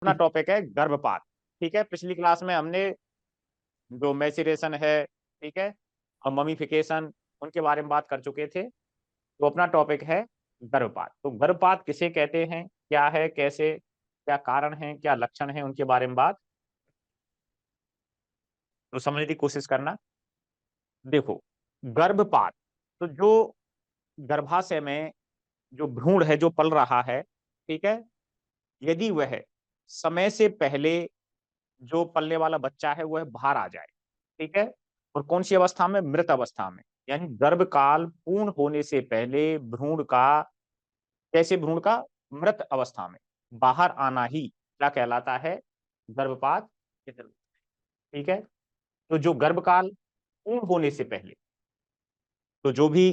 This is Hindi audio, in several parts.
अपना टॉपिक है गर्भपात। ठीक है, पिछली क्लास में हमने जो मैसेरेशन है, ठीक है, और ममीफिकेशन, उनके बारे में बात कर चुके थे। तो अपना टॉपिक है गर्भपात। तो गर्भपात किसे कहते हैं, क्या है, कैसे, क्या कारण है, क्या लक्षण है, उनके बारे में बात तो समझने की कोशिश करना। देखो, गर्भपात तो जो गर्भाशय में जो भ्रूण है जो पल रहा है, ठीक है, यदि वह समय से पहले जो पलने वाला बच्चा है वह बाहर आ जाए, ठीक है, और कौन सी अवस्था में, मृत अवस्था में, यानी गर्भकाल पूर्ण होने से पहले भ्रूण का, कैसे भ्रूण का, मृत अवस्था में बाहर आना ही क्या कहलाता है, गर्भपात कहलाता है। ठीक है, तो जो गर्भकाल पूर्ण होने से पहले, तो जो भी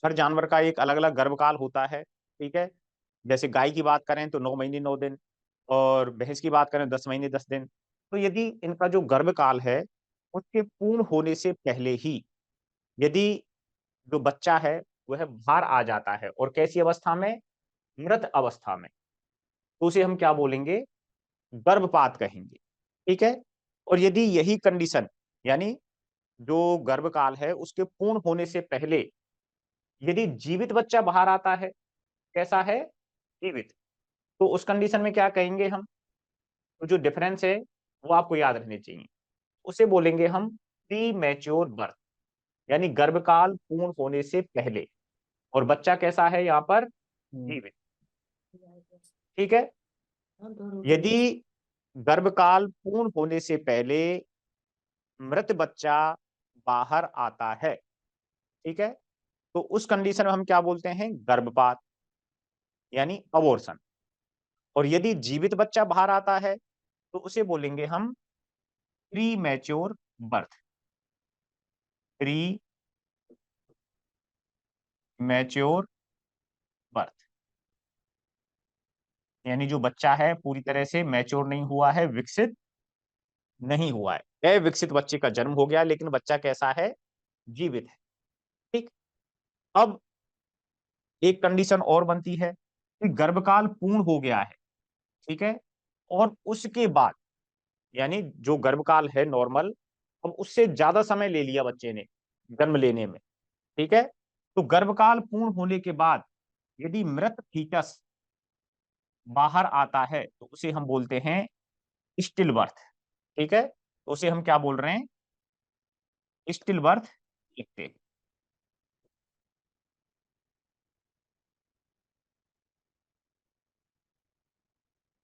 हर जानवर का एक अलग अलग गर्भकाल होता है, ठीक है, जैसे गाय की बात करें तो 9 महीने 9 दिन, और भैंस की बात करें 10 महीने 10 दिन। तो यदि इनका जो गर्भकाल है उसके पूर्ण होने से पहले ही यदि जो बच्चा है वह बाहर आ जाता है और कैसी अवस्था में, मृत अवस्था में, तो उसे हम क्या बोलेंगे, गर्भपात कहेंगे। ठीक है, और यदि यही कंडीशन, यानी जो गर्भकाल है उसके पूर्ण होने से पहले यदि जीवित बच्चा बाहर आता है, कैसा है, जीवित, तो उस कंडीशन में क्या कहेंगे हम, तो जो डिफरेंस है वो आपको याद रहने चाहिए। उसे बोलेंगे हम प्री मैच्योर बर्थ, यानी गर्भकाल पूर्ण होने से पहले, और बच्चा कैसा है यहाँ पर, जीवित। ठीक है, यदि गर्भकाल पूर्ण होने से पहले मृत बच्चा बाहर आता है, ठीक है, तो उस कंडीशन में हम क्या बोलते हैं, गर्भपात, यानी अबॉर्शन। और यदि जीवित बच्चा बाहर आता है तो उसे बोलेंगे हम pre mature birth, pre mature birth, यानी जो बच्चा है पूरी तरह से मैच्योर नहीं हुआ है, विकसित नहीं हुआ है, अविकसित बच्चे का जन्म हो गया लेकिन बच्चा कैसा है, जीवित है। ठीक, अब एक कंडीशन और बनती है कि गर्भकाल पूर्ण हो गया है, ठीक है, और उसके बाद, यानी जो गर्भकाल है नॉर्मल, अब उससे ज्यादा समय ले लिया बच्चे ने जन्म लेने में, ठीक है, तो गर्भकाल पूर्ण होने के बाद यदि मृत फीटस बाहर आता है तो उसे हम बोलते हैं स्टिल बर्थ। ठीक है, तो उसे हम क्या बोल रहे हैं, स्टिल बर्थ लिखते हैं।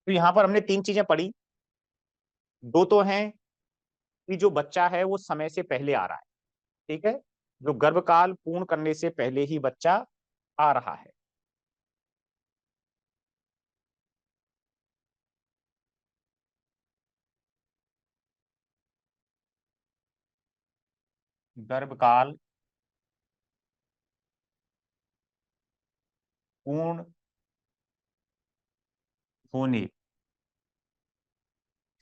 तो यहां पर हमने तीन चीजें पढ़ी। दो तो हैं कि जो बच्चा है वो समय से पहले आ रहा है, ठीक है, जो गर्भकाल पूर्ण करने से पहले ही बच्चा आ रहा है। गर्भकाल पूर्ण होने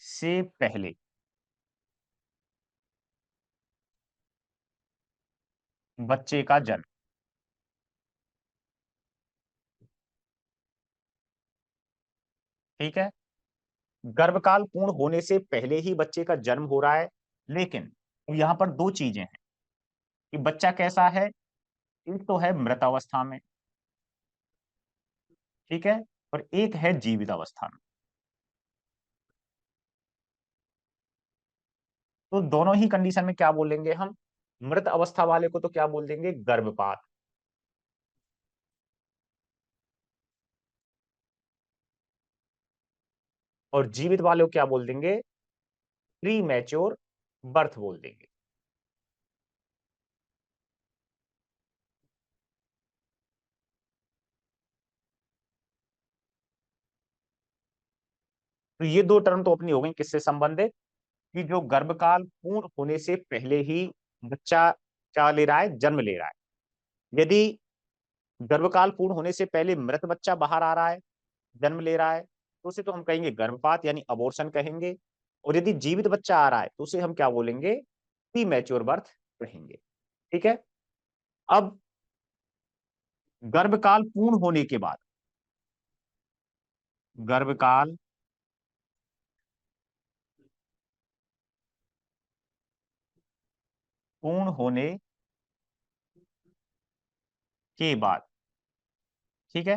से पहले बच्चे का जन्म, ठीक है, गर्भकाल पूर्ण होने से पहले ही बच्चे का जन्म हो रहा है, लेकिन यहां पर दो चीजें हैं कि बच्चा कैसा है, एक तो है मृत अवस्था में, ठीक है, और एक है जीवित अवस्था में। तो दोनों ही कंडीशन में क्या बोलेंगे हम, मृत अवस्था वाले को तो क्या बोल देंगे, गर्भपात, और जीवित वाले को क्या बोल देंगे, प्री मैच्योर बर्थ बोल देंगे। तो ये दो टर्म तो अपनी हो गई किससे संबंधित, कि जो गर्भकाल पूर्ण होने से पहले ही बच्चा क्या ले रहा है, जन्म ले रहा है। यदि गर्भकाल पूर्ण होने से पहले मृत बच्चा बाहर आ रहा है, जन्म ले रहा है, तो उसे तो हम कहेंगे गर्भपात यानी अबॉर्शन कहेंगे। और यदि जीवित बच्चा आ रहा है तो उसे हम क्या बोलेंगे, प्री मैच्योर बर्थ कहेंगे। ठीक है, अब गर्भकाल पूर्ण होने के बाद, गर्भकाल पूर्ण होने के बाद, ठीक है,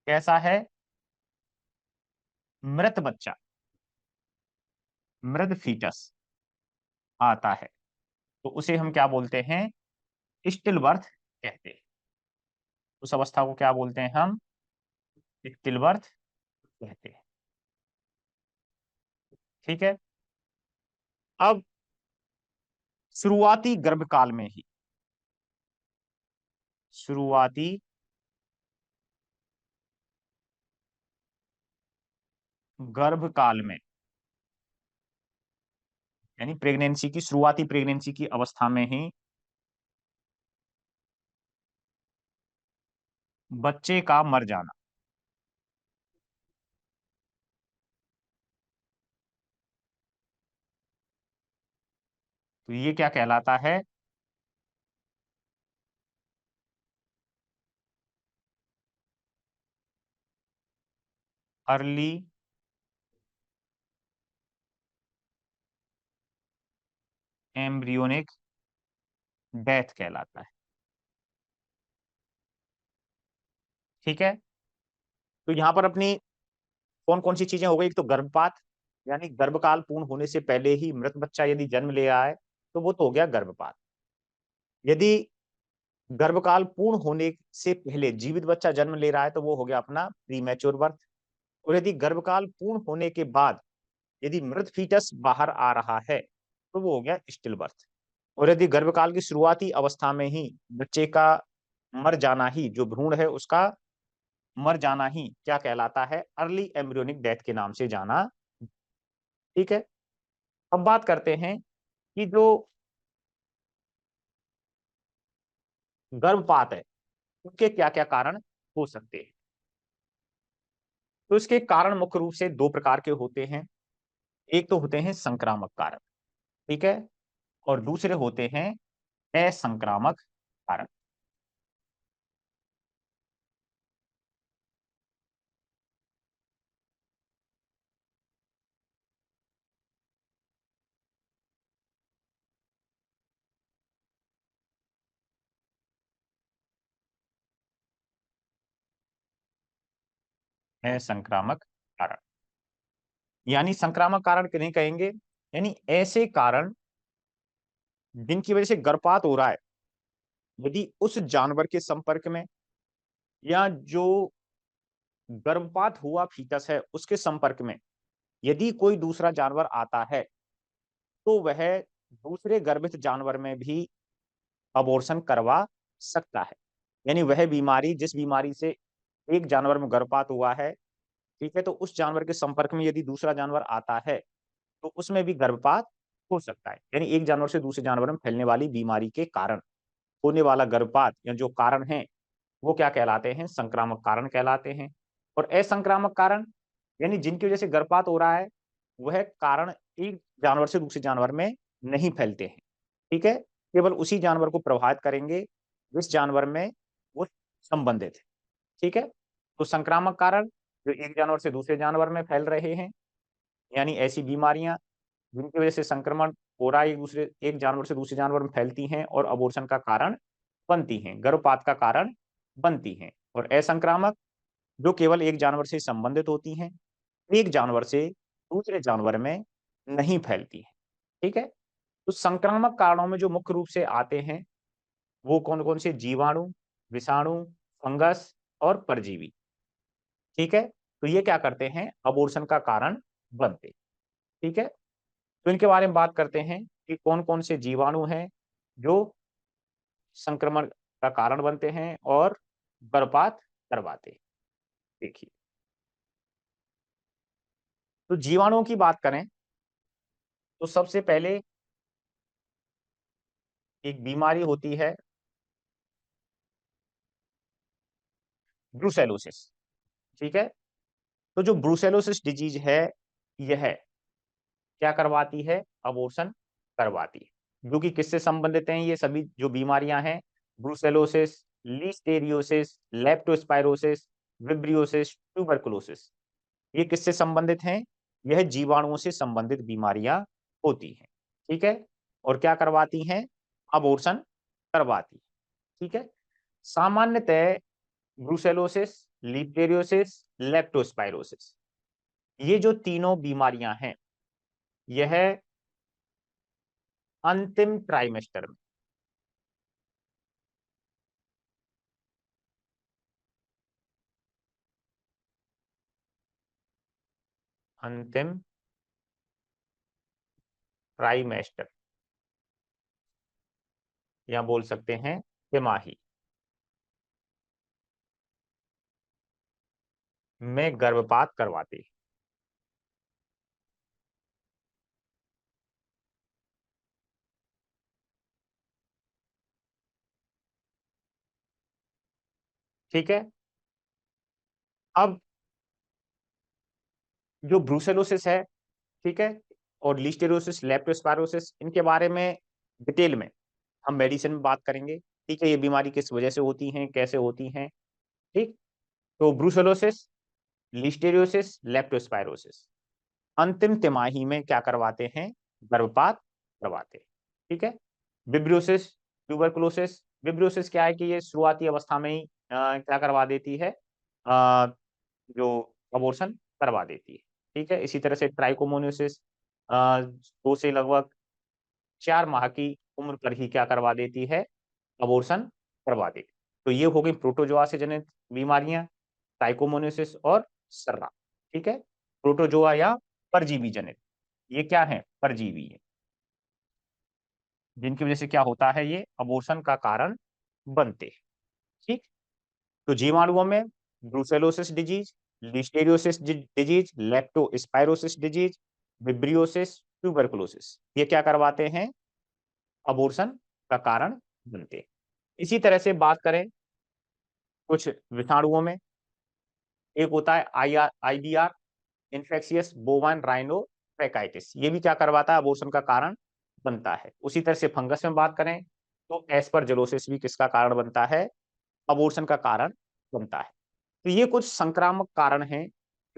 कैसा है, मृत बच्चा, मृत फीटस आता है, तो उसे हम क्या बोलते हैं, स्टिल बर्थ कहते हैं। उस अवस्था को क्या बोलते हैं हम, स्टिल बर्थ कहते हैं। ठीक है। अब शुरुआती गर्भकाल में ही, शुरुआती गर्भकाल में, यानी प्रेगनेंसी की शुरुआती, प्रेगनेंसी की अवस्था में ही बच्चे का मर जाना, तो ये क्या कहलाता है, अर्ली एम्ब्रियोनिक डेथ कहलाता है। ठीक है। तो यहां पर अपनी कौन कौन सी चीजें हो गई, एक तो गर्भपात, यानी गर्भकाल पूर्ण होने से पहले ही मृत बच्चा यदि जन्म ले रहा है तो वो तो हो गया गर्भपात। यदि गर्भकाल पूर्ण होने से पहले जीवित बच्चा जन्म ले रहा है तो वो हो गया अपना प्रीमेच्योर बर्थ। और यदि गर्भकाल पूर्ण होने के बाद यदि मृत फीटस बाहर आ रहा है तो वो हो गया स्टिल बर्थ। और यदि गर्भकाल की शुरुआती अवस्था में ही बच्चे का मर जाना ही, जो भ्रूण है उसका मर जाना ही क्या कहलाता है, अर्ली एम्ब्रियोनिक डेथ के नाम से जाना। ठीक है। अब बात करते हैं कि जो गर्भपात है उसके क्या क्या कारण हो सकते हैं। तो इसके कारण मुख्य रूप से दो प्रकार के होते हैं। एक तो होते हैं संक्रामक कारक, ठीक है, और दूसरे होते हैं असंक्रामक कारक। असंक्रामक कारक यानी संक्रामक कारण नहीं कहेंगे, यानी ऐसे कारण जिनकी वजह से गर्भपात हो रहा है, यदि उस जानवर के संपर्क में या जो गर्भपात हुआ फीटस है उसके संपर्क में यदि कोई दूसरा जानवर आता है तो वह दूसरे गर्भित जानवर में भी अबॉर्शन करवा सकता है। यानी वह बीमारी, जिस बीमारी से एक जानवर में गर्भपात हुआ है, ठीक है, तो उस जानवर के संपर्क में यदि दूसरा जानवर आता है तो उसमें भी गर्भपात हो सकता है। यानी एक जानवर से दूसरे जानवर में फैलने वाली बीमारी के कारण होने वाला गर्भपात या जो कारण है वो क्या कहलाते हैं, संक्रामक कारण कहलाते हैं। और असंक्रामक कारण यानी जिनकी वजह से गर्भपात हो रहा है वह कारण एक जानवर से दूसरे जानवर में नहीं फैलते हैं। ठीक है, केवल उसी जानवर को प्रभावित करेंगे जिस जानवर में वो संबंधित है। ठीक है। तो संक्रामक कारण जो एक जानवर से दूसरे जानवर में फैल रहे हैं, यानी ऐसी बीमारियां जिनकी वजह से संक्रमण हो रहा है, एक जानवर से दूसरे जानवर में फैलती हैं और अबॉर्शन का कारण बनती हैं, गर्भपात का कारण बनती हैं। और असंक्रामक जो केवल एक जानवर से संबंधित होती हैं, एक जानवर से दूसरे जानवर में नहीं फैलती है। ठीक है। तो संक्रामक कारणों में जो मुख्य रूप से आते हैं वो कौन कौन से, जीवाणु, विषाणु, फंगस और परजीवी। ठीक है। तो ये क्या करते हैं, अबॉर्शन का कारण बनते। ठीक है। तो इनके बारे में बात करते हैं कि कौन कौन से जीवाणु हैं जो संक्रमण का कारण बनते हैं और गर्भपात करवाते हैं। देखिए, तो जीवाणुओं की बात करें तो सबसे पहले एक बीमारी होती है ब्रूसेलोसिस। ठीक है। तो जो ब्रूसेलोसिस डिजीज है यह क्या करवाती है, अबॉर्शन करवाती है। जो कि किससे संबंधित हैं, ये सभी जो बीमारियां हैं, ब्रूसेलोसिस, लिस्टेरियोसिस, लेप्टोस्पाइरोसिस, विब्रियोसिस, ट्यूबरकुलोसिस, ये किससे संबंधित हैं, यह जीवाणुओं से संबंधित बीमारियां होती हैं। ठीक है, और क्या करवाती हैं, अबॉर्शन करवाती हैं। ठीक है, सामान्यतः ब्रुसेलोसिस, लिस्टेरियोसिस, लेप्टोस्पाइरोसिस, ये जो तीनों बीमारियां हैं, यह अंतिम ट्राइमेस्टर में, अंतिम ट्राइमेस्टर या बोल सकते हैं तिमाही में गर्भपात करवाती है। ठीक है, अब जो ब्रूसेलोसिस है, ठीक है, और लिस्टेरियोसिस, लेप्टोस्पायरोसिस, इनके बारे में डिटेल में हम मेडिसिन में बात करेंगे। ठीक है, ये बीमारी किस वजह से होती हैं, कैसे होती हैं। ठीक, तो ब्रूसेलोसिस, लिस्टेरियोसिस, लेप्टोस्पायरोसिस अंतिम तिमाही में क्या करवाते हैं, गर्भपात करवाते हैं। ठीक है, विब्रियोसिस, ट्यूबरकुलोसिस, विब्रियोसिस क्या है कि ये शुरुआती अवस्था में ही क्या करवा देती है, अ, जो अबॉर्शन करवा देती है। ठीक है, इसी तरह से ट्राइकोमोनियोसिस 2 से लगभग 4 माह की उम्र पर ही क्या करवा देती है, अबॉर्शन करवा देती है। तो ये हो गई प्रोटोजोआ से जनित बीमारियां, ट्राइकोमोनियोसिस और सर्रा। ठीक है, प्रोटोजोआ या परजीवी जनित, ये क्या है, परजीवी है, जिनकी वजह से क्या होता है, ये अबॉर्शन का कारण बनते हैं। ठीक, तो जीवाणुओं में brucellosis disease, listeriosis disease, leptospirosis disease, vibriosis, tuberculosis, ये क्या करवाते हैं, अबॉर्शन का कारण बनते हैं। इसी तरह से बात करें कुछ विषाणुओं में, एक होता है आईबीआर, इन्फेक्शियस बोवाइन राइनो ट्रैकाइटिस, ये भी क्या करवाता है, अबॉर्शन का कारण बनता है। उसी तरह से फंगस में बात करें तो एस्परजिलोसिस भी किसका कारण बनता है, अबॉर्शन का कारण बनता है। तो ये कुछ संक्रामक कारण हैं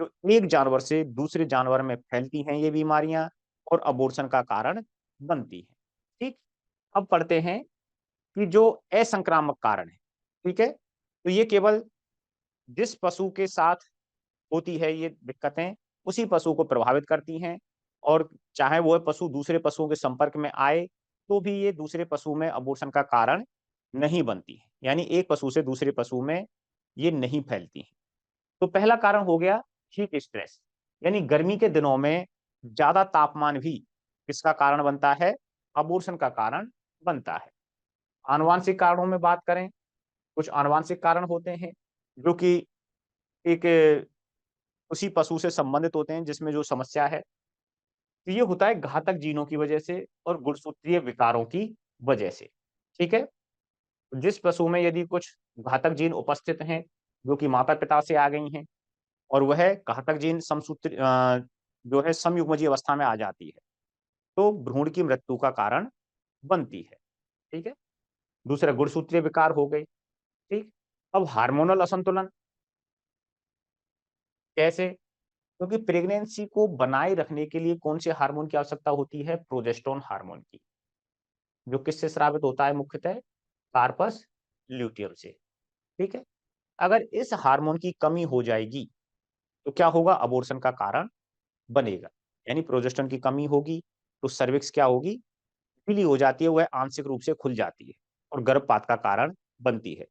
जो एक जानवर से दूसरे जानवर में फैलती हैं, ये बीमारियां, और अबॉर्शन का कारण बनती हैं। ठीक, अब पढ़ते हैं कि जो असंक्रामक कारण है, ठीक है, तो ये केवल जिस पशु के साथ होती है ये दिक्कतें, उसी पशु को प्रभावित करती हैं, और चाहे वो पशु दूसरे पशुओं के संपर्क में आए तो भी ये दूसरे पशु में अबॉर्शन का कारण नहीं बनती है, यानी एक पशु से दूसरे पशु में ये नहीं फैलती है। तो पहला कारण हो गया हीट स्ट्रेस, यानी गर्मी के दिनों में ज्यादा तापमान भी किसका कारण बनता है, अबॉर्शन का कारण बनता है। आनुवांशिक कारणों में बात करें, कुछ आनुवांशिक कारण होते हैं जो कि एक उसी पशु से संबंधित होते हैं जिसमें जो समस्या है। तो ये होता है घातक जीनों की वजह से और गुणसूत्रीय विकारों की वजह से। ठीक है, जिस पशु में यदि कुछ घातक जीन उपस्थित हैं जो कि माता पिता से आ गई हैं, और वह घातक जीन समसूत्र जो है समयुग्मजीय अवस्था में आ जाती है, तो भ्रूण की मृत्यु का कारण बनती है। ठीक है, दूसरा गुणसूत्रीय विकार हो गए। ठीक, अब हार्मोनल असंतुलन कैसे, क्योंकि प्रेगनेंसी को बनाए रखने के लिए कौन से हार्मोन की आवश्यकता होती है, प्रोजेस्टेरोन हार्मोन की, जो किससे स्रावित होता है, मुख्यतः कार्पस ल्यूटियम से। ठीक है, अगर इस हार्मोन की कमी हो जाएगी तो क्या होगा, अबॉर्शन का कारण बनेगा, यानी प्रोजेस्टेरोन की कमी होगी तो सर्विक्स क्या होगी, पीली हो जाती है, वह आंशिक रूप से खुल जाती है और गर्भपात का कारण बनती है।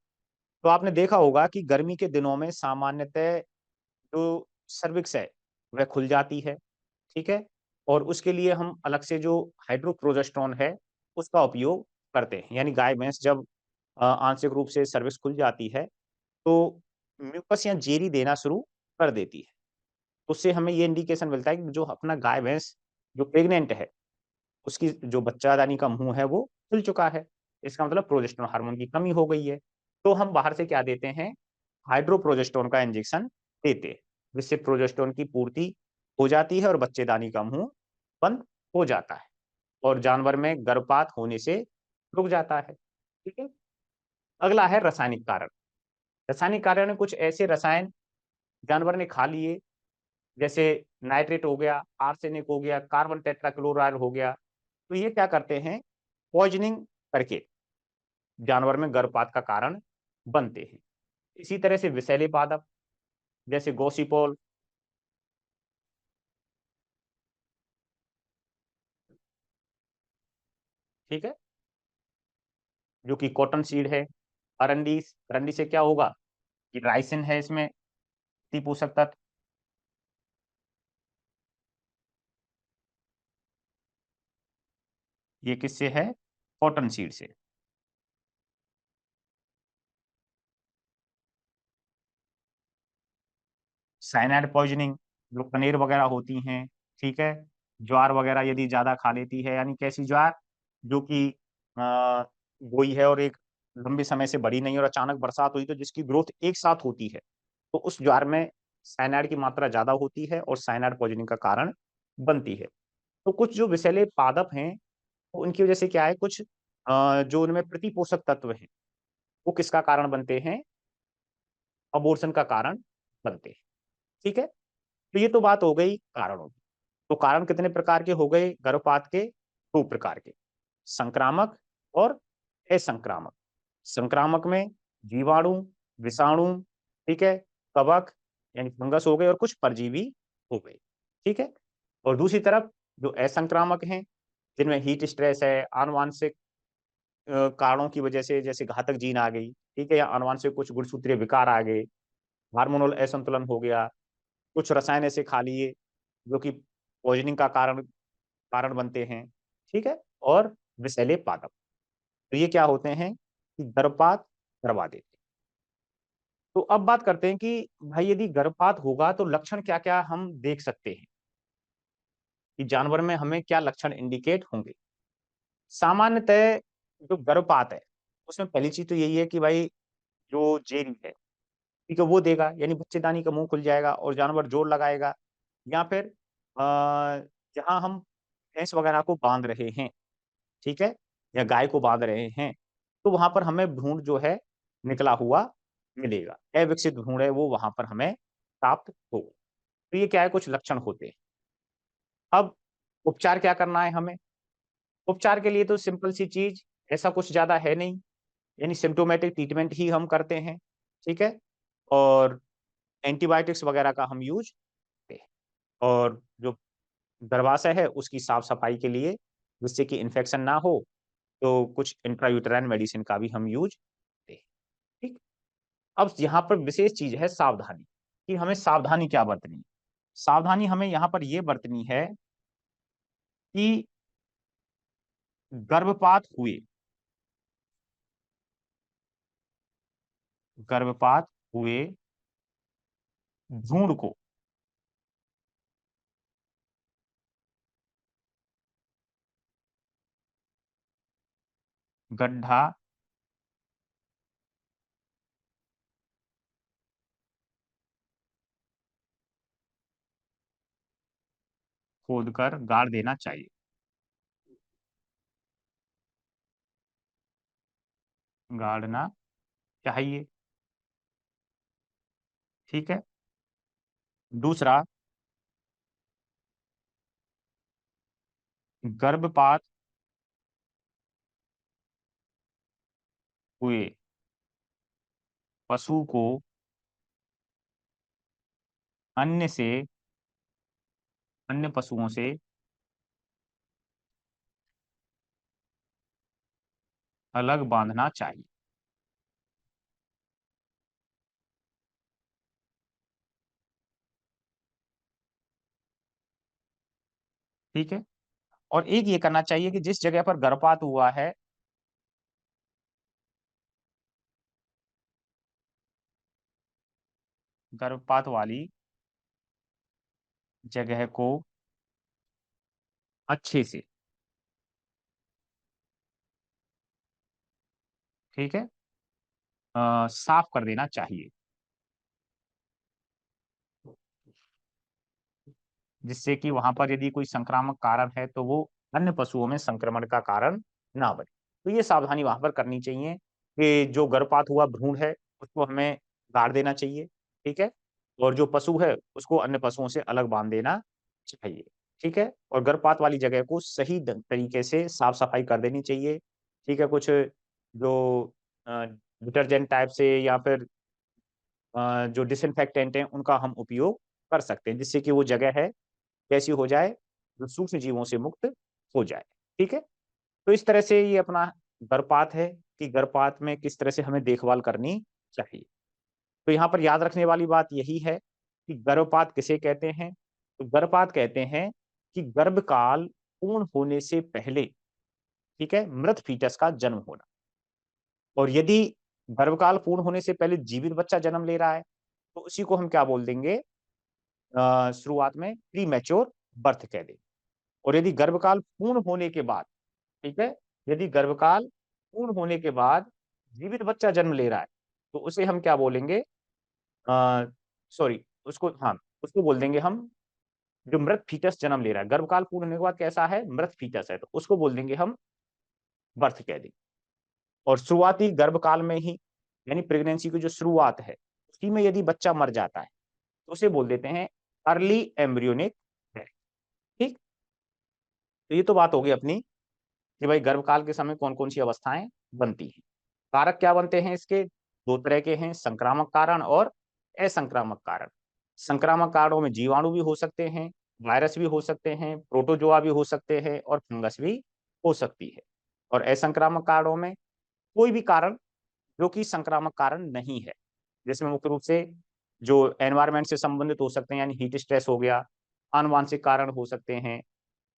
तो आपने देखा होगा कि गर्मी के दिनों में सामान्यतः जो सर्विक्स है वह खुल जाती है। ठीक है, और उसके लिए हम अलग से जो हाइड्रोप्रोजेस्टेरोन है उसका उपयोग करते हैं, यानी गाय भैंस जब आंशिक रूप से सर्विक्स खुल जाती है तो म्यूकस या जेरी देना शुरू कर देती है। उससे हमें ये इंडिकेशन मिलता है कि जो अपना गाय भैंस जो प्रेग्नेंट है, उसकी जो बच्चादानी का मुंह है वो खुल चुका है, इसका मतलब प्रोजेस्टेरोन हार्मोन की कमी हो गई है। तो हम बाहर से क्या देते हैं, हाइड्रोप्रोजेस्टेरोन का इंजेक्शन देते हैं, जिससे प्रोजेस्टेरोन की पूर्ति हो जाती है और बच्चेदानी का मुंह बंद हो जाता है और जानवर में गर्भपात होने से रुक जाता है। ठीक है, अगला है रासायनिक कारण। रासायनिक कारण में कुछ ऐसे रसायन जानवर ने खा लिए, जैसे नाइट्रेट हो गया, आर्सेनिक हो गया, कार्बन टेट्राक्लोराइड हो गया, तो ये क्या करते हैं, पॉइजनिंग करके जानवर में गर्भपात का कारण बनते हैं। इसी तरह से विषैले पादप जैसे गॉसिपोल, ठीक है, जो कि कॉटन सीड है। अरंडी, अरंडी से क्या होगा कि राइसिन है इसमें, पोषक तत्व। ये किससे है, कॉटन सीड से। साइनाइड पॉइजनिंग जो पनीर वगैरह होती हैं, ठीक है, ज्वार वगैरह यदि ज्यादा खा लेती है, यानी कैसी ज्वार, जो कि गोई है और एक लंबे समय से बढ़ी नहीं और अचानक बरसात हुई तो जिसकी ग्रोथ एक साथ होती है, तो उस ज्वार में साइनाइड की मात्रा ज्यादा होती है और साइनाइड पॉइजनिंग का कारण बनती है। तो कुछ जो विषैले पादप हैं, तो उनकी वजह से क्या है, कुछ जो उनमें प्रति पोषक तत्व हैं, वो किसका कारण बनते हैं, अबोर्शन का कारण बनते हैं। ठीक है, तो ये तो बात हो गई कारणों की। तो कारण कितने प्रकार के हो गए गर्भपात के, दो प्रकार के, संक्रामक और असंक्रामक। संक्रामक में जीवाणु, विषाणु, ठीक है, कवक यानी फंगस हो गए और कुछ परजीवी हो गए। ठीक है, और दूसरी तरफ जो असंक्रामक हैं, जिनमें हीट स्ट्रेस है, आनुवांशिक कारणों की वजह से, जैसे घातक जीन आ गई, ठीक है, या आनुवांशिक कुछ गुणसूत्रीय विकार आ गए, हार्मोनल असंतुलन हो गया, कुछ रसायन ऐसे खा लिए जो कि पॉइजनिंग का कारण कारण बनते हैं। ठीक है, और विषैले पादप, तो ये क्या होते हैं कि गर्भपात करवा देते हैं। तो अब बात करते हैं कि भाई यदि गर्भपात होगा तो लक्षण क्या क्या हम देख सकते हैं, कि जानवर में हमें क्या लक्षण इंडिकेट होंगे। सामान्यतः जो गर्भपात है उसमें पहली चीज तो यही है कि भाई जो जेरी है, ठीक है, वो देगा, यानी बच्चेदानी का मुंह खुल जाएगा और जानवर जोर लगाएगा। या फिर जहां हम भैंस वगैरह को बांध रहे हैं, ठीक है, या गाय को बांध रहे हैं, तो वहां पर हमें भ्रूण जो है निकला हुआ मिलेगा, अविकसित भ्रूण है वो वहां पर हमें प्राप्त होगा। तो ये क्या है, कुछ लक्षण होते हैं। अब उपचार क्या करना है हमें, उपचार के लिए तो सिंपल सी चीज, ऐसा कुछ ज्यादा है नहीं, यानी सिम्टोमेटिक ट्रीटमेंट ही हम करते हैं। ठीक है, और एंटीबायोटिक्स वगैरह का हम यूज करते हैं, और जो गर्भाशय है उसकी साफ सफाई के लिए, जिससे कि इन्फेक्शन ना हो, तो कुछ इंट्रायूटेराइन मेडिसिन का भी हम यूज करते हैं। ठीक, अब यहाँ पर विशेष चीज है सावधानी, कि हमें सावधानी क्या बरतनी है। सावधानी हमें यहाँ पर यह बरतनी है कि गर्भपात हुए, गर्भपात हुए भ्रूण को गड्ढा खोदकर गाड़ देना चाहिए। गाड़ना चाहिए। ठीक है, दूसरा, गर्भपात हुए पशु को अन्य से, अन्य पशुओं से अलग बांधना चाहिए। ठीक है, और एक ये करना चाहिए कि जिस जगह पर गर्भपात हुआ है, गर्भपात वाली जगह को अच्छे से, ठीक है, साफ कर देना चाहिए, जिससे कि वहां पर यदि कोई संक्रामक कारण है तो वो अन्य पशुओं में संक्रमण का कारण ना बने। तो ये सावधानी वहां पर करनी चाहिए कि जो गर्भपात हुआ भ्रूण है उसको हमें गाड़ देना चाहिए। ठीक है, और जो पशु है उसको अन्य पशुओं से अलग बांध देना चाहिए। ठीक है? और गर्भपात वाली जगह को सही तरीके से साफ सफाई कर देनी चाहिए। ठीक है? कुछ जो डिटर्जेंट टाइप से या फिर जो डिसइंफेक्टेंट हैं उनका हम उपयोग कर सकते हैं, जिससे कि वो जगह है कैसी हो जाए, जो सूक्ष्म जीवों से मुक्त हो जाए। ठीक है? तो इस तरह से ये अपना गर्भपात है कि गर्भपात में किस तरह से हमें देखभाल करनी चाहिए। तो यहाँ पर याद रखने वाली बात यही है कि गर्भपात किसे कहते हैं? तो गर्भपात कहते हैं कि गर्भकाल पूर्ण होने से पहले, ठीक है, मृत फीटस का जन्म होना। और यदि गर्भकाल पूर्ण होने से पहले जीवित बच्चा जन्म ले रहा है, तो उसी को हम क्या बोल देंगे? शुरुआत में प्रीमैच्योर बर्थ कह देंगे। और यदि गर्भकाल पूर्ण होने के बाद, ठीक है, यदि गर्भकाल पूर्ण होने के बाद जीवित बच्चा जन्म ले रहा है, तो उसे हम क्या बोलेंगे? सॉरी, उसको, हाँ, उसको बोल देंगे हम, जो मृत फीटस जन्म ले रहा है, गर्भकाल पूर्ण होने के बाद कैसा है? मृत फीटस है, तो उसको बोल देंगे हम बर्थ कह देंगे। और शुरुआती गर्भकाल में ही, यानी प्रेगनेंसी की जो शुरुआत है, उसी में यदि बच्चा मर जाता है, तो उसे बोल देते हैं अर्ली एम्ब्रियोनिक डेथ। ठीक? तो ये तो बात होगी अपनी कि भाई गर्भकाल के समय कौन-कौन सी अवस्थाएं बनती हैं। कारक क्या बनते हैं इसके? 2 तरह के हैं, संक्रामक कारण और असंक्रामक कारण। संक्रामक कारणों में जीवाणु भी हो सकते हैं, वायरस भी हो सकते हैं, प्रोटोजोआ भी हो सकते हैं और फंगस भी हो सकती है। और असंक्रामक कारणों में कोई भी कारण जो कि संक्रामक कारण नहीं है, जिसमें मुख्य रूप से जो एनवायरनमेंट से संबंधित हो सकते हैं, यानी हीट स्ट्रेस हो गया, आनुवांशिक कारण हो सकते हैं,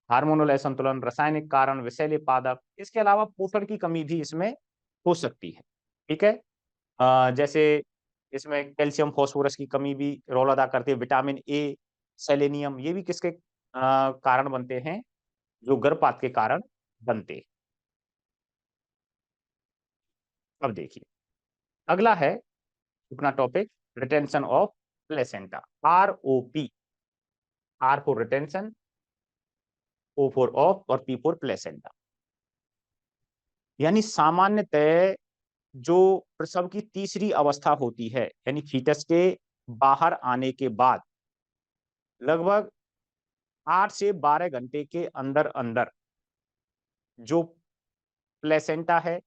हार्मोनल असंतुलन, रासायनिक कारण, विषैले पादप, इसके अलावा पोषण की कमी भी इसमें हो सकती है। ठीक है? जैसे इसमें कैल्शियम, फास्फोरस की कमी भी रोल अदा करती है, विटामिन ए, सेलेनियम, ये भी किसके कारण बनते हैं? जो गर्भपात के कारण बनते हैं। अब देखिए, अगला है अपना topic, retention of placenta, ROP. R for retention, O for of और पी फॉर प्लेसेंटा। यानी सामान्यतः जो प्रसव की तीसरी अवस्था होती है, यानी फीटस के बाहर आने के बाद लगभग 8 से 12 घंटे के अंदर अंदर जो प्लेसेंटा है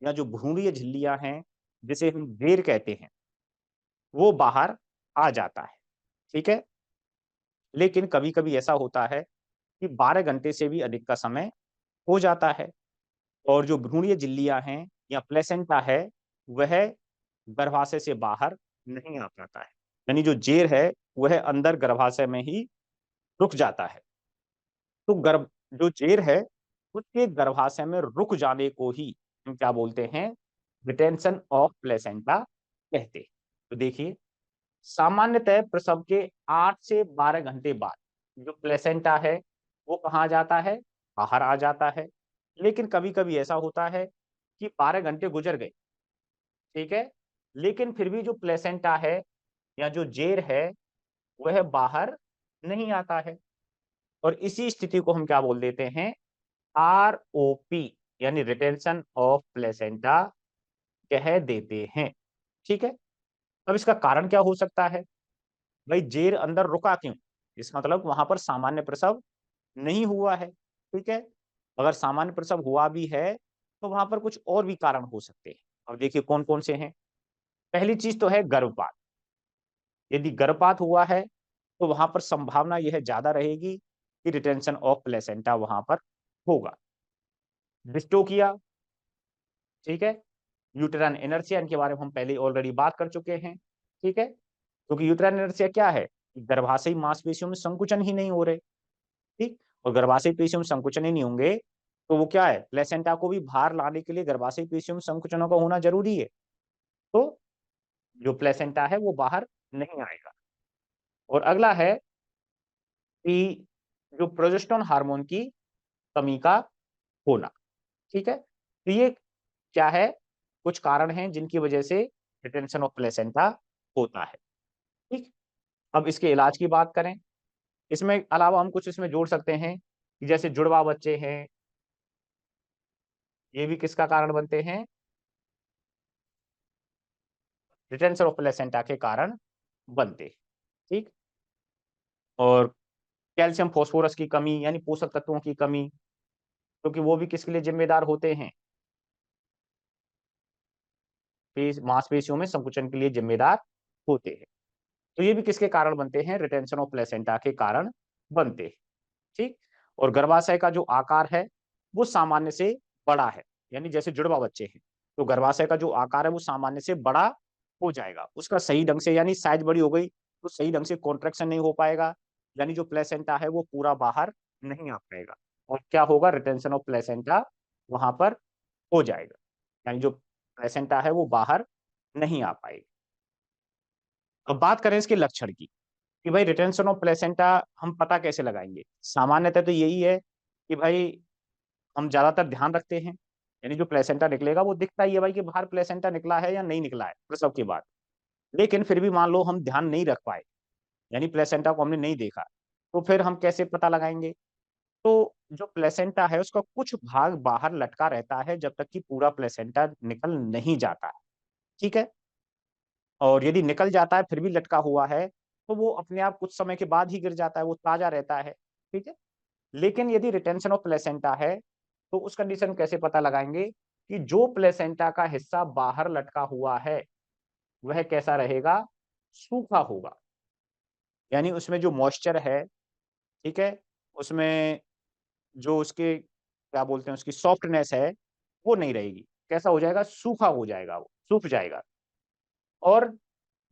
या जो भ्रूणीय झिल्लियां हैं, जिसे हम बेर कहते हैं, वो बाहर आ जाता है। ठीक है? लेकिन कभी कभी ऐसा होता है कि 12 घंटे से भी अधिक का समय हो जाता है और जो भ्रूणीय झिल्लियां हैं या प्लेसेंटा है, वह गर्भाशय से बाहर नहीं आ पाता है, यानी जो जेर है वह अंदर गर्भाशय में ही रुक जाता है। तो गर्भ जो जेर है उसके गर्भाशय में रुक जाने को ही हम क्या बोलते हैं? रिटेंशन ऑफ प्लेसेंटा कहते हैं। तो देखिए, सामान्यतः प्रसव के 8 से 12 घंटे बाद जो प्लेसेंटा है वो कहाँ जाता है? बाहर आ जाता है। लेकिन कभी कभी ऐसा होता है कि 12 घंटे गुजर गए, ठीक है, लेकिन फिर भी जो प्लेसेंटा है या जो जेर है वह बाहर नहीं आता है। और इसी स्थिति को हम क्या बोल देते हैं? आरओपी, यानी रिटेंशन ऑफ प्लेसेंटा कह देते हैं। ठीक है? अब इसका कारण क्या हो सकता है? भाई जेर अंदर रुका क्यों? इसका मतलब वहां पर सामान्य प्रसव नहीं हुआ है। ठीक है? अगर सामान्य प्रसव हुआ भी है तो वहां पर कुछ और भी कारण हो सकते हैं। अब देखिए कौन कौन से हैं। पहली चीज तो है गर्भपात। यदि गर्भपात हुआ है तो वहां पर संभावना यह ज्यादा रहेगी कि रिटेंशन ऑफ प्लेसेंटा वहां पर होगा। डिस्टोकिया, ठीक है, यूटेराइन इनर्शिया, इनके बारे में हम पहले ऑलरेडी बात कर चुके हैं। ठीक है? क्योंकि यूटेराइन इनर्शिया क्या है? गर्भाशयी मांसपेशियों में संकुचन ही नहीं हो रहे। ठीक? और गर्भाशयी पेशियों में संकुचन ही नहीं होंगे तो वो क्या है? प्लेसेंटा को भी बाहर लाने के लिए गर्भाशयी पेशियों में संकुचनों का होना जरूरी है। तो जो प्लेसेंटा है वो बाहर नहीं आएगा। और अगला है कि जो प्रोजेस्टेरोन हार्मोन की कमी का होना। ठीक है? तो ये क्या है? कुछ कारण हैं जिनकी वजह से रिटेंशन ऑफ प्लेसेंटा होता है। ठीक? अब इसके इलाज की बात करें, इसमें अलावा हम कुछ इसमें जोड़ सकते हैं कि जैसे जुड़वा बच्चे हैं, ये भी किसका कारण बनते हैं? रिटेंशन ऑफ प्लेसेंटा के कारण बनते हैं। ठीक? और कैल्शियम फास्फोरस की कमी यानी पोषक तत्वों की कमी, क्योंकि वो भी किसके लिए जिम्मेदार होते हैं, मांसपेशियों में संकुचन के लिए जिम्मेदार होते हैं। तो ये भी किसके कारण बनते हैं, रिटेंशन ऑफ प्लेसेंटा के कारण बनते हैं। ठीक। और गर्भाशय का जो आकार है वो सामान्य से बड़ा है, यानी जैसे जुड़वा बच्चे हैं तो गर्भाशय का जो आकार है वो सामान्य से बड़ा हो जाएगा, उसका सही ढंग से यानी साइज बड़ी हो गई तो सही ढंग से कॉन्ट्रैक्शन नहीं हो पाएगा, यानी जो प्लेसेंटा है वो पूरा बाहर नहीं आ पाएगा, और क्या होगा, रिटेंशन ऑफ प्लेसेंटा वहां पर हो जाएगा, यानी जो प्लेसेंटा है वो बाहर नहीं आ पाएगी। अब बात करें इसके लक्षण की कि भाई रिटेंशन ऑफ प्लेसेंटा हम पता कैसे लगाएंगे। सामान्यतः तो यही है कि भाई हम ज्यादातर ध्यान रखते हैं, यानी जो प्लेसेंटा निकलेगा वो दिखता ही है भाई कि बाहर प्लेसेंटा निकला है या नहीं निकला है प्रसव के बाद। लेकिन फिर भी मान लो हम ध्यान नहीं रख पाए, यानी प्लेसेंटा को हमने नहीं देखा, तो फिर हम कैसे पता लगाएंगे। तो जो प्लेसेंटा है उसका कुछ भाग बाहर लटका रहता है जब तक कि पूरा प्लेसेंटा निकल नहीं जाता है। ठीक है। और यदि निकल जाता है फिर भी लटका हुआ है तो वो अपने आप कुछ समय के बाद ही गिर जाता है, वो ताजा रहता है। ठीक है। लेकिन यदि रिटेंशन ऑफ प्लेसेंटा है तो उस कंडीशन कैसे पता लगाएंगे कि जो प्लेसेंटा का हिस्सा बाहर लटका हुआ है वह कैसा रहेगा, सूखा होगा, यानी उसमें जो मॉइस्चर है, ठीक है, उसमें जो उसके क्या बोलते हैं उसकी सॉफ्टनेस है वो नहीं रहेगी, कैसा हो जाएगा, सूखा हो जाएगा, वो सूख जाएगा, और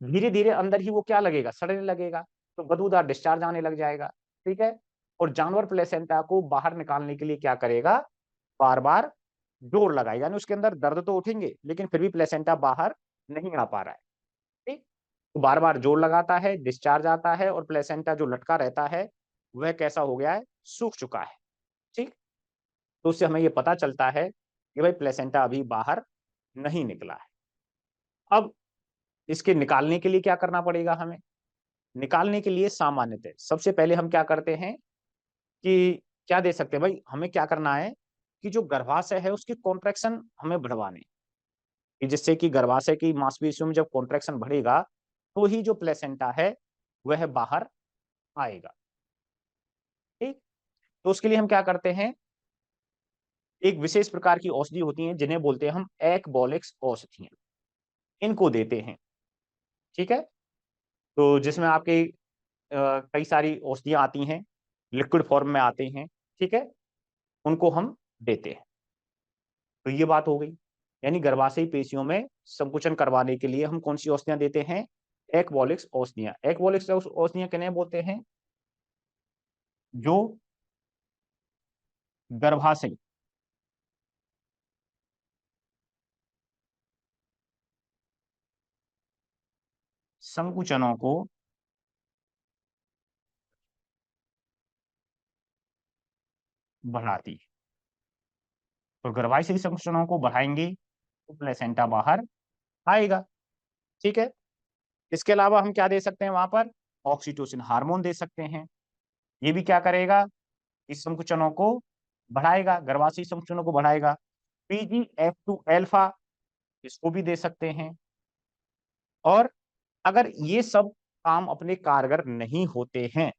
धीरे धीरे अंदर ही वो क्या लगेगा, सड़ने लगेगा, तो बदबूदार डिस्चार्ज आने लग जाएगा। ठीक है। और जानवर प्लेसेंटा को बाहर निकालने के लिए क्या करेगा, बार बार जोर लगाएगा, यानी उसके अंदर दर्द तो उठेंगे लेकिन फिर भी प्लेसेंटा बाहर नहीं आ पा रहा है। ठीक। तो बार बार जोर लगाता है, डिस्चार्ज आता है, और प्लेसेंटा जो लटका रहता है वह कैसा हो गया है, सूख चुका है। ठीक। तो उससे हमें ये पता चलता है कि भाई प्लेसेंटा अभी बाहर नहीं निकला है। अब इसके निकालने के लिए क्या करना पड़ेगा हमें, निकालने के लिए सामान्यतः सबसे पहले हम क्या करते हैं कि क्या दे सकते हैं भाई, हमें क्या करना है कि जो गर्भाशय है उसकी कॉन्ट्रैक्शन हमें बढ़वाने, कि जिससे कि गर्भाशय की मांसपेशियों में जब कॉन्ट्रैक्शन बढ़ेगा तो ही जो प्लेसेंटा है वह बाहर आएगा। ठीक। तो उसके लिए हम क्या करते हैं, एक विशेष प्रकार की औषधि होती हैं जिन्हें बोलते हैं हम एक्बॉलिक्स औषधियां, इनको देते हैं। ठीक है। तो जिसमें आपके कई सारी औषधियां आती हैं, लिक्विड फॉर्म में आते हैं। ठीक है। उनको हम देते हैं। तो ये बात हो गई, यानी गर्भाशयी पेशियों में संकुचन करवाने के लिए हम कौन सी औषधियां देते हैं, एक्बॉलिक्स औषधियां। एक्बॉलिक्स औषधियां किन्हें बोलते हैं, जो गर्भाशय संकुचनों को बढ़ाती है। तो गर्भाशयी संकुचनों को बढ़ाएंगे तो प्लेसेंटा बाहर आएगा। ठीक है। इसके अलावा हम क्या दे सकते हैं वहां पर, ऑक्सीटोसिन हार्मोन दे सकते हैं। ये भी क्या करेगा, इस संकुचनों को बढ़ाएगा, गर्भाशयी संकुचनों को बढ़ाएगा। PGF2 अल्फा, इसको भी दे सकते हैं। और अगर ये सब काम अपने कारगर नहीं होते हैं,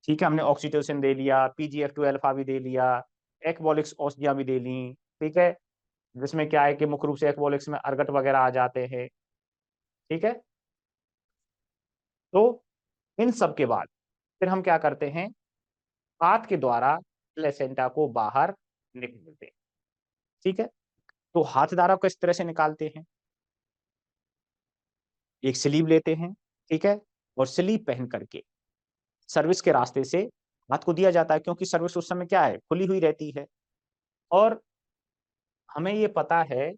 ठीक है, हमने ऑक्सीटोसिन दे लिया, PGF2 अल्फा भी दे लिया, एक्बॉलिक्स औषधियां भी दे ली, ठीक है, जिसमें क्या है कि मुख्य रूप से एक्बॉलिक्स में अर्गट वगैरह आ जाते हैं। ठीक है। तो इन सब के बाद फिर हम क्या करते हैं, हाथ के द्वारा प्लेसेंटा को बाहर निकालते हैं। ठीक है। तो हाथ द्वारा किस तरह से निकालते हैं, एक स्लीव लेते हैं, ठीक है, और स्लीव पहन करके सर्विस के रास्ते से हाथ को दिया जाता है, क्योंकि सर्विस उस समय क्या है, खुली हुई रहती है। और हमें ये पता है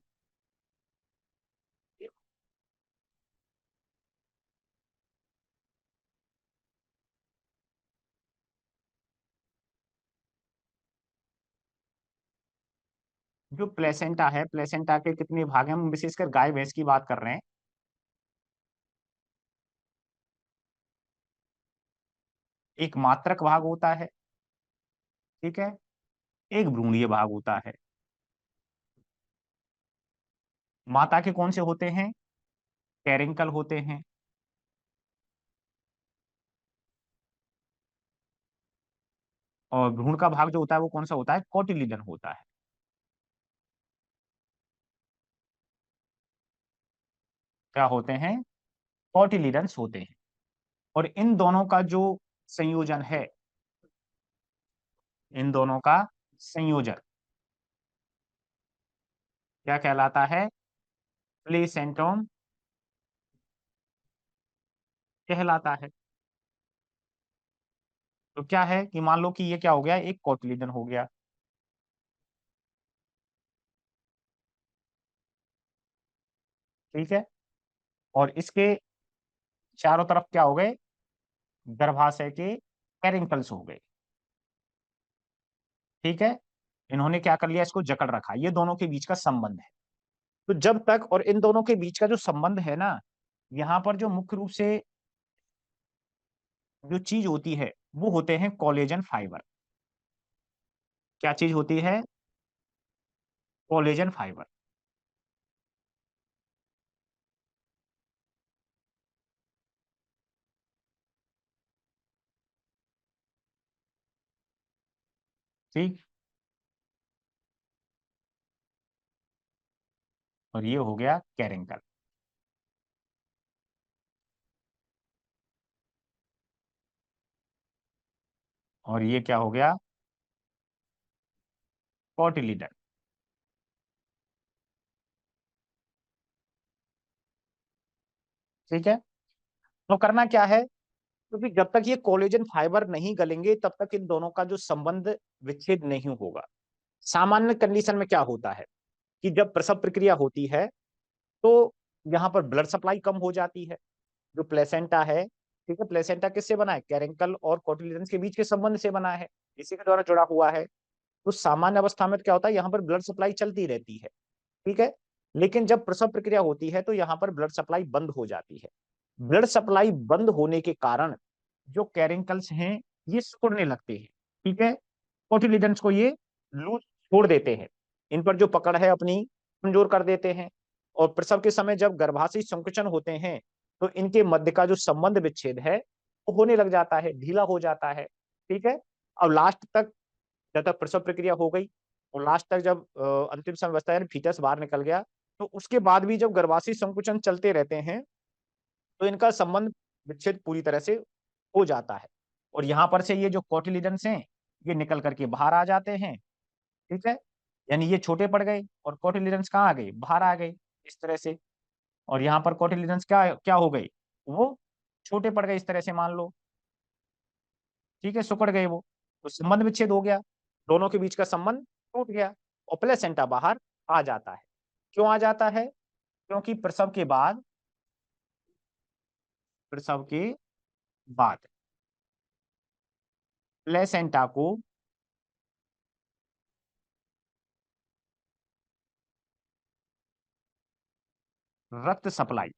कि जो प्लेसेंटा है, प्लेसेंटा के कितने भाग हैं, हम विशेषकर गाय भैंस की बात कर रहे हैं। एक मात्रक भाग होता है, ठीक है, एक भ्रूणीय भाग होता है। माता के कौन से होते हैं, कैरिंकल होते हैं। और भ्रूण का भाग जो होता है वो कौन सा होता है, कोटिलीडन होता है। क्या होते हैं, कोटिलीडन्स होते हैं। और इन दोनों का जो संयोजन है, इन दोनों का संयोजन क्या कहलाता है, प्लेसेंटोम कहलाता है। तो क्या है कि मान लो कि ये क्या हो गया, एक कोटिलीडन हो गया, ठीक है। और इसके चारों तरफ क्या हो गए, गर्भाशय के कैरिंकल्स हो गए, ठीक है। इन्होंने क्या कर लिया, इसको जकड़ रखा, ये दोनों के बीच का संबंध है। तो जब तक, और इन दोनों के बीच का जो संबंध है ना, यहाँ पर जो मुख्य रूप से जो चीज होती है वो होते हैं कोलेजन फाइबर। क्या चीज होती है, कोलेजन फाइबर। ठीक। और ये हो गया कैरिंकल। और ये क्या हो गया, कोटिलीडन। ठीक है। तो करना क्या है, क्योंकि जब तक ये कोलेजन फाइबर नहीं गलेंगे तब तक इन दोनों का जो संबंध विच्छेद नहीं होगा। सामान्य कंडीशन में क्या होता है कि जब प्रसव प्रक्रिया होती है तो यहाँ पर ब्लड सप्लाई कम हो जाती है। जो प्लेसेंटा है, ठीक है, प्लेसेंटा किससे बना है, कैरेंकल और कोटिलीडन्स के बीच के संबंध से बना है, इसी के द्वारा जुड़ा हुआ है। तो सामान्य अवस्था में क्या होता है, यहाँ पर ब्लड सप्लाई चलती रहती है, ठीक है। लेकिन जब प्रसव प्रक्रिया होती है तो यहाँ पर ब्लड सप्लाई बंद हो जाती है। ब्लड सप्लाई बंद होने के कारण जो कैरिंकल्स हैं ये सिकुड़ने लगते हैं, ठीक है। कोटिलीडन्स को ये लूज छोड़ देते हैं, इन पर जो पकड़ है अपनी कमजोर कर देते हैं। और प्रसव के समय जब गर्भाशय संकुचन होते हैं तो इनके मध्य का जो संबंध विच्छेद है वो होने लग जाता है, ढीला हो जाता है, ठीक है। अब लास्ट तक, जब तक प्रसव प्रक्रिया हो गई और लास्ट तक जब अंतिम समय बचता है, फीटस बाहर निकल गया, तो उसके बाद भी जब गर्भाशय संकुचन चलते रहते हैं तो इनका संबंध विच्छेद पूरी तरह से हो जाता है। और यहाँ पर से ये जो कोटिलीडन्स हैं ये निकल करके बाहर आ जाते हैं, ठीक है। यानी ये छोटे पड़ गए और कोटिलीडन्स कहाँ आ गए, बाहर आ गए, इस तरह से। और यहाँ पर कोटिलीडन्स क्या क्या हो गए, वो छोटे पड़ गए, इस तरह से मान लो, ठीक है, सिकुड़ गए वो। तो संबंध विच्छेद हो गया, दोनों के बीच का संबंध टूट गया और प्लेसेंटा बाहर आ जाता है। क्यों आ जाता है, क्योंकि प्रसव के बाद प्लेसेंटा को रक्त सप्लाई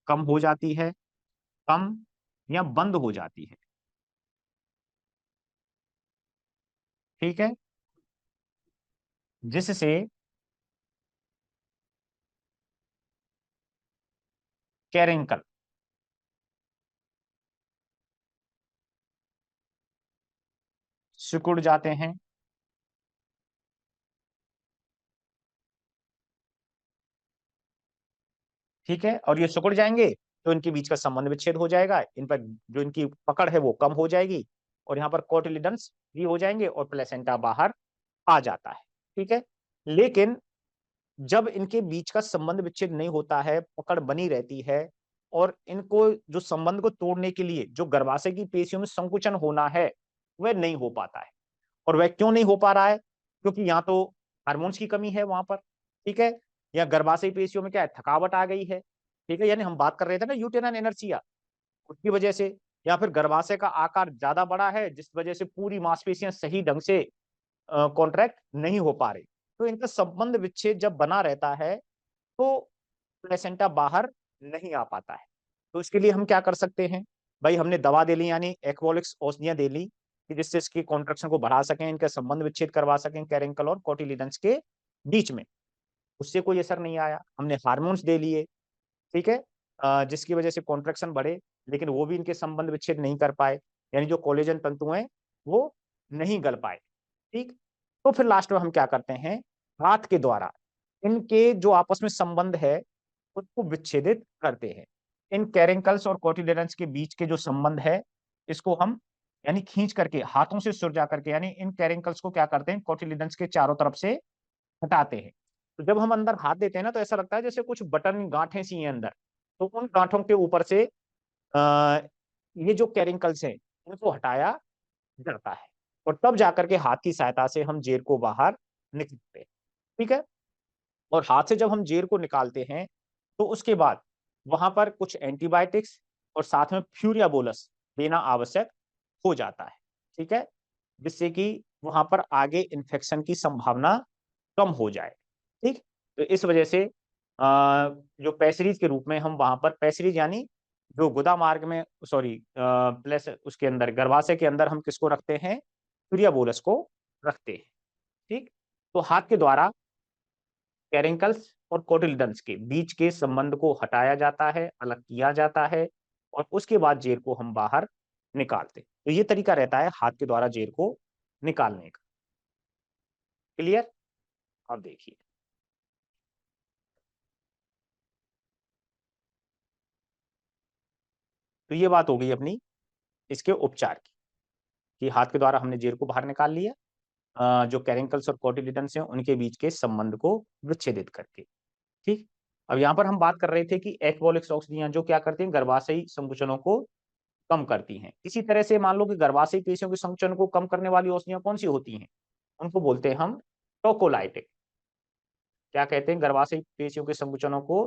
कम हो जाती है, कम या बंद हो जाती है, ठीक है। जिससे कैरिंकल सिकुड़ जाते हैं, ठीक है। और ये सिकुड़ जाएंगे तो इनके बीच का संबंध विच्छेद हो जाएगा, इन पर जो इनकी पकड़ है वो कम हो जाएगी और यहाँ पर कोटिलीडन्स भी हो जाएंगे और प्लेसेंटा बाहर आ जाता है, ठीक है। लेकिन जब इनके बीच का संबंध विच्छेद नहीं होता है, पकड़ बनी रहती है, और इनको जो संबंध को तोड़ने के लिए जो गर्भाशय की पेशियों में संकुचन होना है वह नहीं हो पाता है। और वह क्यों नहीं हो पा रहा है, क्योंकि यहाँ तो हार्मोन्स की कमी है वहां पर, ठीक है। या गर्भाशय पेशियों में क्या है, थकावट आ गई है, ठीक है। यानी हम बात कर रहे थे ना यूटेनाइन एनर्सिया, उसकी वजह से, या फिर गर्भाशय का आकार ज्यादा बड़ा है जिस वजह से पूरी मांसपेशियां सही ढंग से कॉन्ट्रैक्ट नहीं हो पा रही। तो इनका संबंध विच्छेद जब बना रहता है तो प्लेसेंटा बाहर नहीं आ पाता है। तो इसके लिए हम क्या कर सकते हैं, भाई हमने दवा दे ली, यानी एक्वॉलिक्स औषधियां दे ली कि जिससे इसकी कॉन्ट्रैक्शन को बढ़ा सकें, इनका संबंध विच्छेद करवा सकें कैरेंकल और कोटिलीडन्स के बीच में। उससे कोई असर नहीं आया, हमने हार्मोन्स दे लिए, ठीक है। जिसकी वजह से कॉन्ट्रैक्शन बढ़े, लेकिन वो भी इनके संबंध विच्छेद नहीं कर पाए, यानी जो कोलेजन तंतु हैं वो नहीं गल पाए। ठीक, तो फिर लास्ट में हम क्या करते हैं, हाथ के द्वारा इनके जो आपस में संबंध है उसको विच्छेदित करते हैं। इन कैरेंकल्स और कोटिलेडन्स के बीच के जो संबंध है इसको हम यानी खींच करके हाथों से सुरजा करके, यानी इन कैरेंकल्स को क्या करते हैं, कोटिलेडन्स के चारों तरफ से हटाते हैं। तो जब हम अंदर हाथ देते हैं ना, तो ऐसा लगता है जैसे कुछ बटन गांठें सी हैं अंदर, तो उन गांठों के ऊपर से आ, ये जो कैरिंकल्स हैं इनको हटाया जाता है, और तब जाकर के हाथ की सहायता से हम जेर को बाहर निकालते हैं। ठीक है, और हाथ से जब हम जेर को निकालते हैं तो उसके बाद वहां पर कुछ एंटीबायोटिक्स और साथ में फ्यूरिया बोलस देना आवश्यक हो जाता है। ठीक है, जिससे कि वहां पर आगे इन्फेक्शन की संभावना कम हो जाए। ठीक, तो इस वजह से जो पैसरीज के रूप में हम वहां पर पैसरीज यानी जो गुदा मार्ग में, सॉरी प्लस उसके अंदर गर्भाशय के अंदर हम किसको रखते हैं, सूर्या बोलस को रखते हैं। ठीक, तो हाथ के द्वारा कैरेंकल्स और कोटिलिडन्स के बीच के संबंध को हटाया जाता है, अलग किया जाता है, और उसके बाद जेर को हम बाहर निकालते हैं। तो ये तरीका रहता है हाथ के द्वारा जेर को निकालने का। क्लियर? अब देखिए, तो ये बात हो गई अपनी इसके उपचार की, कि हाथ के द्वारा हमने जेर को बाहर निकाल लिया, जो कैरेंकल्स और कोटिलिडन्स हैं उनके बीच के संबंध को विच्छेदित करके। ठीक, अब यहाँ पर हम बात कर रहे थे कि एक्वॉलिक्स औषधियां जो क्या करती हैं, गर्भाशयी संकुचनों को कम करती हैं। इसी तरह से मान लो कि गर्भाशयी पेशियों के संकुचन को कम करने वाली औषधियां कौन सी होती हैं, उनको बोलते हैं हम टोकोलाइटिक। क्या कहते हैं, गर्भाशयी पेशियों के संकुचनों को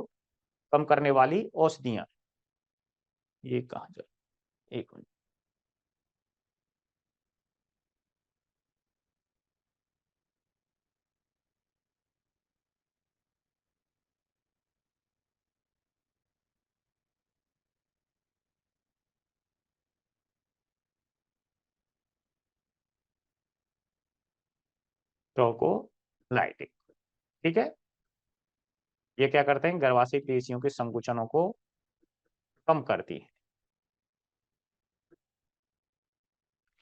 कम करने वाली औषधियां। ये कहा जाए, एक मिनट, टोकोलाइटिक। ठीक है, ये क्या करते हैं, गर्भाशयी पेशियों के संकुचनों को कम करती है।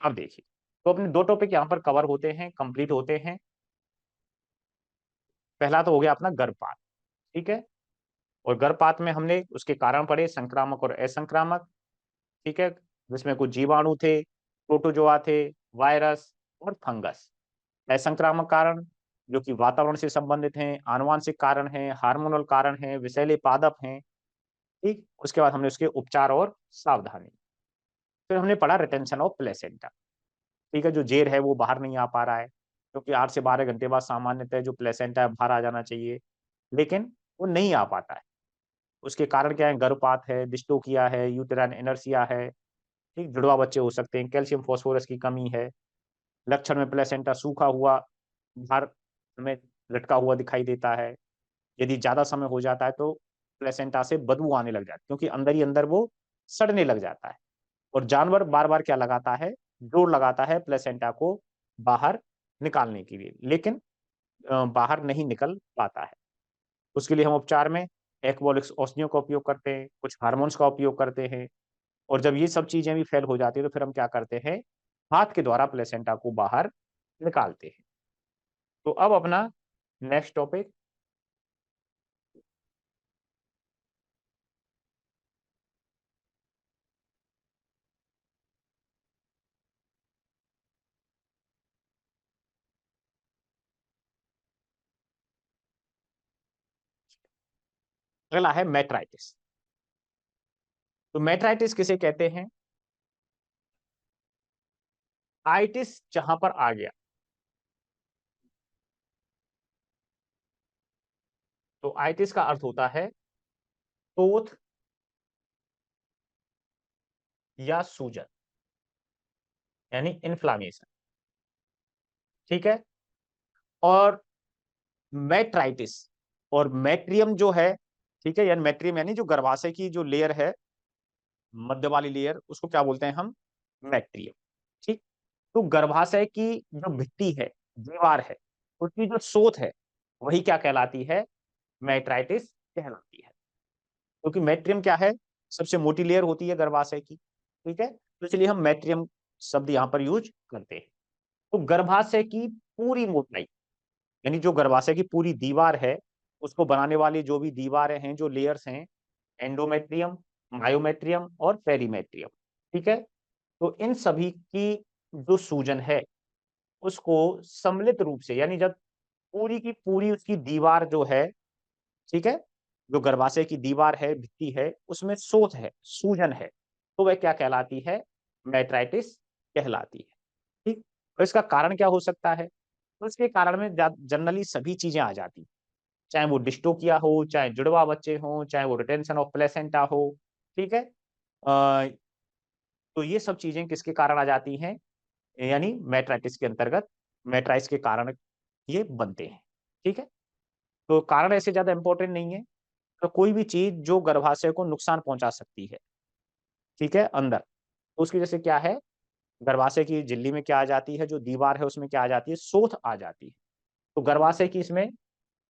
अब देखिए, तो अपने दो टॉपिक यहाँ पर कवर होते हैं, कंप्लीट होते हैं। पहला तो हो गया अपना गर्भपात। ठीक है, और गर्भपात में हमने उसके कारण पढ़े, संक्रामक और असंक्रामक। ठीक है, जिसमें कुछ जीवाणु थे, प्रोटोजोआ थे, वायरस और फंगस। असंक्रामक कारण जो कि वातावरण से संबंधित हैं, आनुवांशिक कारण हैं, हार्मोनल कारण हैं, विषैले पादप हैं। ठीक, उसके बाद हमने उसके उपचार और सावधानी। फिर हमने पढ़ा रिटेंशन ऑफ प्लेसेंटा। ठीक है, जो जेर है वो बाहर नहीं आ पा रहा है, क्योंकि 8 से 12 घंटे बाद सामान्यतः जो प्लेसेंटा है बाहर आ जाना चाहिए, लेकिन वो नहीं आ पाता है। उसके कारण क्या है, गर्भपात है, डिस्टोकिया है, यूटेराइन इनर्शिया है। ठीक, जुड़वा बच्चे हो सकते हैं, कैल्शियम फास्फोरस की कमी है। लक्षण में प्लेसेंटा सूखा हुआ बाहर हमें लटका हुआ दिखाई देता है। यदि ज़्यादा समय हो जाता है तो प्लेसेंटा से बदबू आने लग जाती है, क्योंकि अंदर ही अंदर वो सड़ने लग जाता है। और जानवर बार-बार क्या लगाता है, जोर लगाता है प्लेसेंटा को बाहर निकालने के लिए, लेकिन बाहर नहीं निकल पाता है। उसके लिए हम उपचार में एक्वॉलिक्स औषधियों का उपयोग करते हैं, कुछ हार्मोन्स का उपयोग करते हैं, और जब ये सब चीज़ें भी फेल हो जाती है तो फिर हम क्या करते हैं, हाथ के द्वारा प्लेसेंटा को बाहर निकालते हैं। तो अब अपना नेक्स्ट टॉपिक अगला है मेट्राइटिस। तो मेट्राइटिस किसे कहते हैं, आइटिस जहां पर आ गया, तो आइटिस का अर्थ होता है शोथ या सूजन, यानी इन्फ्लामेशन। ठीक है, और मेट्राइटिस और मैट्रियम जो है, ठीक है, यानी मैट्रियम यानी जो गर्भाशय की जो लेयर है, मध्य वाली लेयर, उसको क्या बोलते हैं हम, मैट्रियम। ठीक, तो गर्भाशय की जो भित्ति है, दीवार है, उसकी जो सोत है, वही क्या कहलाती है, मेट्राइटिस कहलाती है। क्योंकि मैट्रियम क्या है, सबसे मोटी लेयर होती है गर्भाशय की, ठीक है, तो इसलिए हम मैट्रियम शब्द यहाँ पर यूज करते हैं। तो गर्भाशय की पूरी मोटाई, यानी जो गर्भाशय की पूरी दीवार है, उसको बनाने वाली जो भी दीवारें हैं, जो लेयर्स हैं, एंडोमेट्रियम, मायोमेट्रियम और पेरीमेट्रियम, ठीक है, तो इन सभी की जो सूजन है, उसको सम्मिलित रूप से, यानी जब पूरी की पूरी उसकी दीवार जो है, ठीक है, जो गर्भाशय की दीवार है, भित्ति है, उसमें सोत है, सूजन है, तो वह क्या कहलाती है, मेट्राइटिस कहलाती है। ठीक, तो इसका कारण क्या हो सकता है, तो इसके कारण में जनरली सभी चीजें आ जाती, चाहे वो डिस्टोकिया हो, चाहे जुड़वा बच्चे हो, चाहे वो रिटेंशन ऑफ प्लेसेंटा हो, ठीक है, तो ये सब चीजें किसके कारण आ जाती हैं, यानी मेट्राइटिस के अंतर्गत, मेट्राइटिस के कारण ये बनते हैं, ठीक है। तो कारण ऐसे ज्यादा इंपॉर्टेंट नहीं है, तो कोई भी चीज जो गर्भाशय को नुकसान पहुंचा सकती है, ठीक है, अंदर, तो उसकी जैसे क्या है, गर्भाशय की झिल्ली में क्या आ जाती है, जो दीवार है उसमें क्या आ जाती है, सोथ आ जाती है, तो गर्भाशय की इसमें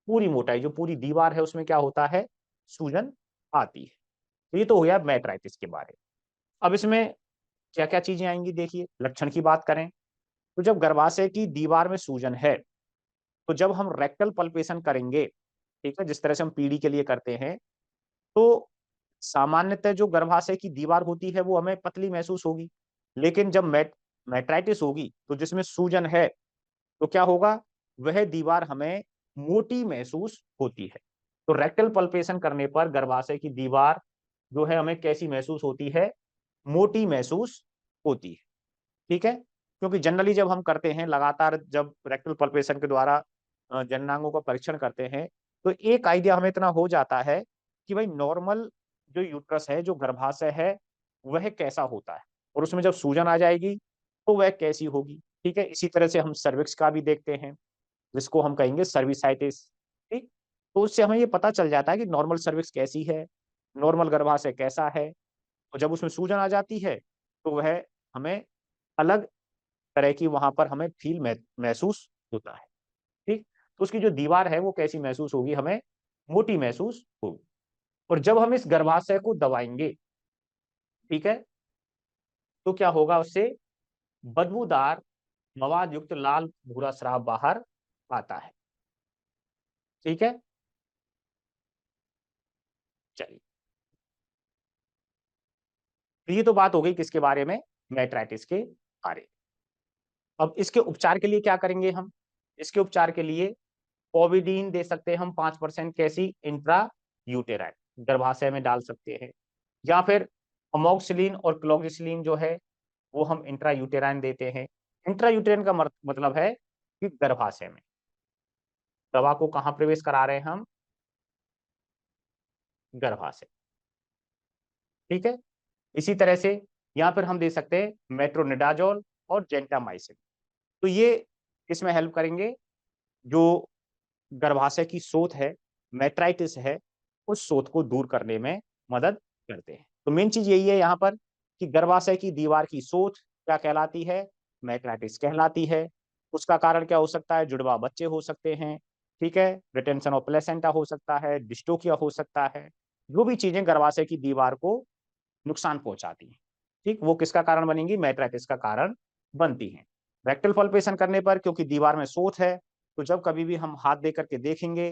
पूरी मोटाई, जो पूरी दीवार है उसमें क्या होता है, सूजन आती है। तो ये तो हो गया मेट्राइटिस के बारे में। अब इसमें क्या क्या चीजें आएंगी, देखिए लक्षण की बात करें, तो जब गर्भाशय की दीवार में सूजन है, तो जब हम रेक्टल पल्पेशन करेंगे, ठीक है, जिस तरह से हम पीढ़ी के लिए करते हैं, तो सामान्यतः जो गर्भाशय की दीवार होती है वो हमें पतली महसूस होगी, लेकिन जब मेट्राइटिस होगी, तो जिसमें सूजन है, तो क्या होगा, वह दीवार हमें मोटी महसूस होती है। तो रेक्टल पल्पेशन करने पर गर्भाशय की दीवार जो है हमें कैसी महसूस होती है, मोटी महसूस होती है, ठीक है, क्योंकि जनरली जब हम करते हैं लगातार, जब रेक्टल पल्पेशन के द्वारा जननांगों का परीक्षण करते हैं, तो एक आइडिया हमें इतना हो जाता है कि भाई नॉर्मल जो यूट्रस है, जो गर्भाशय है, वह कैसा होता है, और उसमें जब सूजन आ जाएगी तो वह कैसी होगी, ठीक है। इसी तरह से हम सर्विक्स का भी देखते हैं, जिसको हम कहेंगे सर्विसाइटिस, ठीक, तो उससे हमें ये पता चल जाता है कि नॉर्मल सर्विक्स कैसी है, नॉर्मल गर्भाशय कैसा है, और जब उसमें सूजन आ जाती है, तो वह हमें अलग तरह की वहां पर हमें फील महसूस होता है, ठीक, तो उसकी जो दीवार है वो कैसी महसूस होगी, हमें मोटी महसूस होगी। और जब हम इस गर्भाशय को दबाएंगे, ठीक है, तो क्या होगा, उससे बदबूदार मवाद युक्त लाल भूरा स्राव बाहर आता है, ठीक है, चलिए, तो ये तो बात हो गई किसके बारे में, मेट्राइटिस के बारे में। अब इसके उपचार के लिए क्या करेंगे हम, इसके उपचार के लिए पोविडीन दे सकते हैं हम 5% कैसी, इंट्रा यूटेराइन गर्भाशय में डाल सकते हैं, या फिर अमोक्सिलिन और क्लोक्सिलिन जो है वो हम इंट्रा यूटेराइन देते हैं। इंट्रा यूटेराइन का मतलब है कि गर्भाशय में दवा को कहाँ प्रवेश करा रहे हैं हम, गर्भाशय, ठीक है। इसी तरह से यहाँ पर हम दे सकते हैं मेट्रोनिडाजोल और जेंटामाइसिन, तो ये इसमें हेल्प करेंगे, जो गर्भाशय की सोथ है, मेट्राइटिस है, उस सोथ को दूर करने में मदद करते हैं। तो मेन चीज यही है यहाँ पर कि गर्भाशय की दीवार की सोथ क्या कहलाती है, मेट्राइटिस कहलाती है। उसका कारण क्या हो सकता है, जुड़वा बच्चे हो सकते हैं, ठीक है, रिटेंशन ऑफ प्लेसेंटा हो सकता है, डिस्टोकिया हो सकता है, जो भी चीजें गर्भाशय की दीवार को नुकसान पहुंचाती हैं, ठीक, वो किसका कारण बनेंगी, मेट्राइटिस का कारण बनती हैं। रेक्टल पल्पेशन करने पर क्योंकि दीवार में सोथ है, तो जब कभी भी हम हाथ दे करके देखेंगे,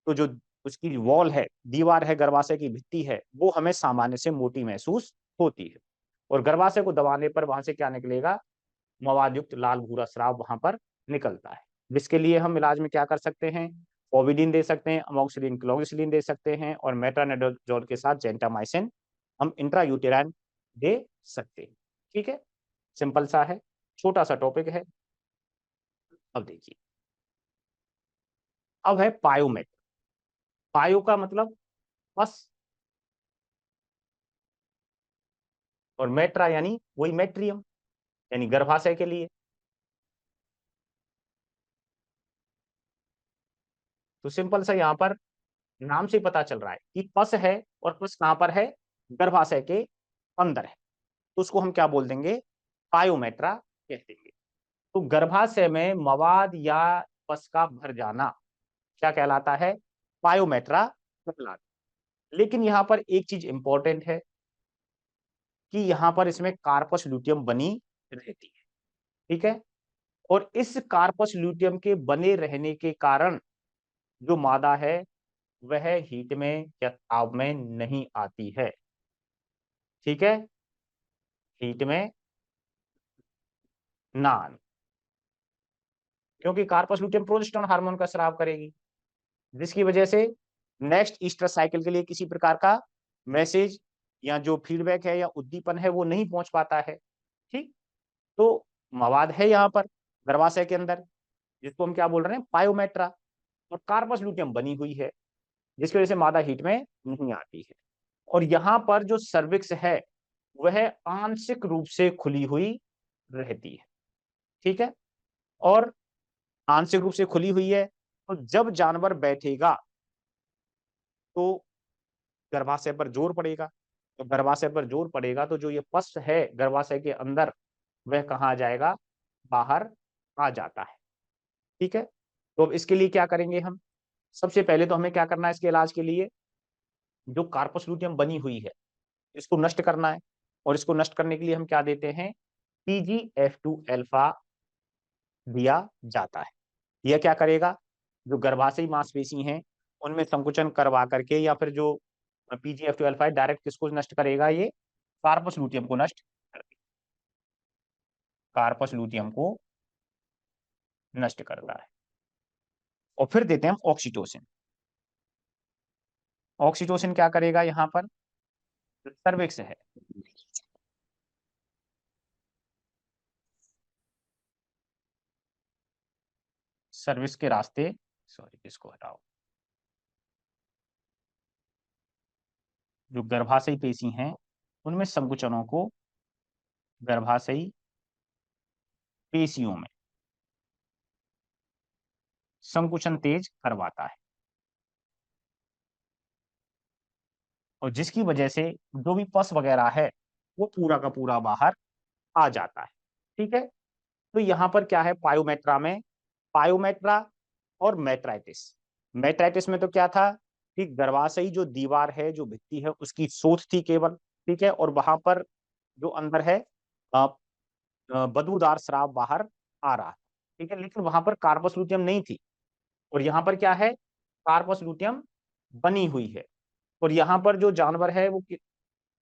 तो जो उसकी वॉल है, दीवार है, गर्भाशय की भित्ति है, वो हमें सामान्य से मोटी महसूस होती है, और गर्भाशय को दबाने पर वहां से क्या निकलेगा, मवाद युक्त लाल भूरा स्राव वहां पर निकलता है, जिसके लिए हम इलाज में क्या कर सकते हैं, पोविडीन दे सकते हैं, अमोक्सिलिन क्लोक्सिलिन दे सकते हैं, और मेट्रोनिडाजोल के साथ जेंटामाइसिन हम इंट्रा यूटेराइन दे सकते हैं, ठीक है, सिंपल सा है, छोटा सा टॉपिक है। अब देखिए, अब है पायोमेट, पायो का मतलब बस, और मेट्रा यानी वही मेट्रियम, यानी गर्भाशय के लिए। तो सिंपल सा यहाँ पर नाम से पता चल रहा है कि पस है, और पस कहां पर है, गर्भाशय के अंदर है, तो उसको हम क्या बोल देंगे, पायोमेट्रा कह देंगे। तो गर्भाशय में मवाद या पस का भर जाना क्या कहलाता है, पायोमेट्रा कहलाता है। लेकिन यहाँ पर एक चीज इंपॉर्टेंट है कि यहाँ पर इसमें कार्पस ल्यूटियम बनी रहती है, ठीक है। और इस कार्पस ल्यूटियम के बने रहने के कारण जो मादा है वह हीट में या ताप में नहीं आती है, ठीक है, हीट में ना आने, क्योंकि कार्पस ल्यूटियम प्रोजेस्टेरोन हार्मोन का स्राव करेगी, जिसकी वजह से नेक्स्ट ईस्टर साइकिल के लिए किसी प्रकार का मैसेज या जो फीडबैक है या उद्दीपन है वो नहीं पहुंच पाता है, ठीक। तो मवाद है यहाँ पर गर्भाशय के अंदर, जिसको हम क्या बोल रहे हैं, पायोमेट्रा, और कार्पस ल्यूटियम बनी हुई है, जिसकी वजह से मादा हीट में नहीं आती है। और यहाँ पर जो सर्विक्स है वह आंशिक रूप से खुली हुई रहती है, ठीक है। और आंशिक रूप से खुली हुई है, तो जब जानवर बैठेगा तो गर्भाशय पर जोर पड़ेगा, तो गर्भाशय पर जोर पड़ेगा तो जो ये पस है गर्भाशय के अंदर वह कहाँ आ जाएगा, बाहर आ जाता है, ठीक है। तो अब इसके लिए क्या करेंगे हम, सबसे पहले तो हमें क्या करना है, इसके इलाज के लिए जो कार्पस लूटियम बनी हुई है इसको नष्ट करना है। और इसको नष्ट करने के लिए हम क्या देते हैं, PGF2 अल्फा दिया जाता है। यह क्या करेगा, जो गर्भाशयी मांसपेशी हैं उनमें संकुचन करवा करके, या फिर जो PGF2 अल्फा डायरेक्ट किसको नष्ट करेगा, ये कार्पस लूटियम को नष्ट कर देगा, कार्पस लूटियम को नष्ट करता है। और फिर देते हैं हम ऑक्सीटोसिन। ऑक्सीटोसिन क्या करेगा, यहाँ पर सर्विक्स है, सर्विक्स के रास्ते, सॉरी इसको हटाओ, जो गर्भाशयी पेशी हैं उनमें संकुचनों को गर्भाशयी पेशियों में संकुचन तेज करवाता है, और जिसकी वजह से जो भी पस वगैरह है वो पूरा का पूरा बाहर आ जाता है, ठीक है। तो यहाँ पर क्या है, पायोमेट्रा में, पायोमेट्रा और मेट्राइटिस। मेट्राइटिस में तो क्या था कि गर्भाशयी जो दीवार है, जो भित्ति है, उसकी सोथ थी केवल, ठीक है, और वहां पर जो अंदर है अ, बदबूदार स्राव बाहर आ रहा है, ठीक है, लेकिन वहां पर कार्पस लूटियम नहीं थी। और यहाँ पर क्या है, कार्पस लूटियम बनी हुई है, और यहाँ पर जो जानवर है वो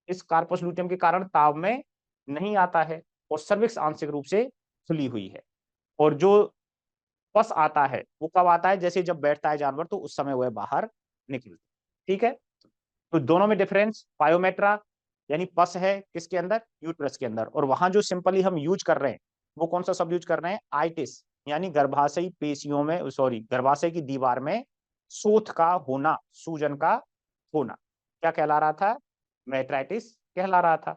इस कार्पस लूटियम के कारण ताव में नहीं आता है, और सर्विक्स आंशिक रूप से खुली हुई है। और जो पस आता है वो कब आता है, जैसे जब बैठता है जानवर तो उस समय वह बाहर निकलता है, ठीक है। तो दोनों में डिफरेंस, पायोमेट्रा यानी पस है किसके अंदर, यूट्रस के अंदर, और वहां जो सिंपली हम यूज कर रहे हैं वो कौन सा शब्द यूज कर रहे हैं, आइटिस, यानी गर्भाशयी पेशियों में, सॉरी गर्भाशय की दीवार में सोथ का होना, सूजन का होना, क्या कहला रहा था, मेट्राइटिस कहला रहा था।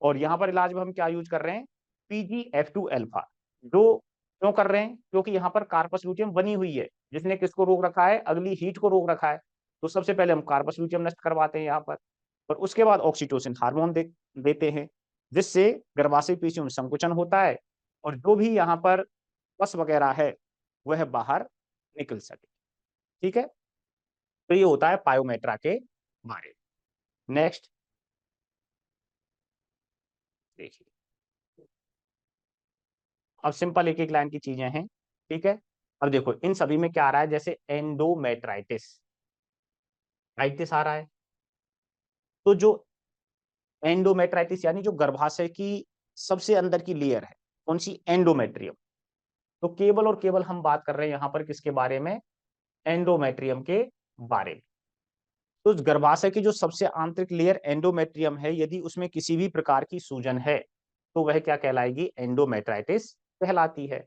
और यहाँ पर इलाज में हम क्या यूज कर रहे हैं, PGF2 अल्फा। जो क्यों कर रहे हैं, क्योंकि यहाँ पर कार्पस लूटियम बनी हुई है, जिसने किसको रोक रखा है, अगली हीट को रोक रखा है। तो सबसे पहले हम कार्पस लूटियम नष्ट करवाते हैं यहाँ पर, और उसके बाद ऑक्सीटोसिन हार्मोन देते हैं, जिससे गर्भाशय पेशियों में संकुचन होता है, और जो भी यहाँ पर पस वगैरह है वह बाहर निकल सके, ठीक है। तो ये होता है पायोमेट्रा के बारे में। नेक्स्ट देखिए, अब सिंपल एक एक लाइन की चीजें हैं, ठीक है। अब देखो इन सभी में क्या आ रहा है, जैसे एंडोमेट्राइटिस, राइटिस आ रहा है, तो जो एंडोमेट्राइटिस यानी जो गर्भाशय की सबसे अंदर की लेयर है, कौन सी, एंडोमेट्रियम। तो केवल और केवल हम बात कर रहे हैं यहाँ पर किसके बारे में, एंडोमेट्रियम के बारे में। तो उस गर्भाशय की जो सबसे आंतरिक लेयर एंडोमेट्रियम है, यदि उसमें किसी भी प्रकार की सूजन है तो वह क्या कहलाएगी, एंडोमेट्राइटिस कहलाती है।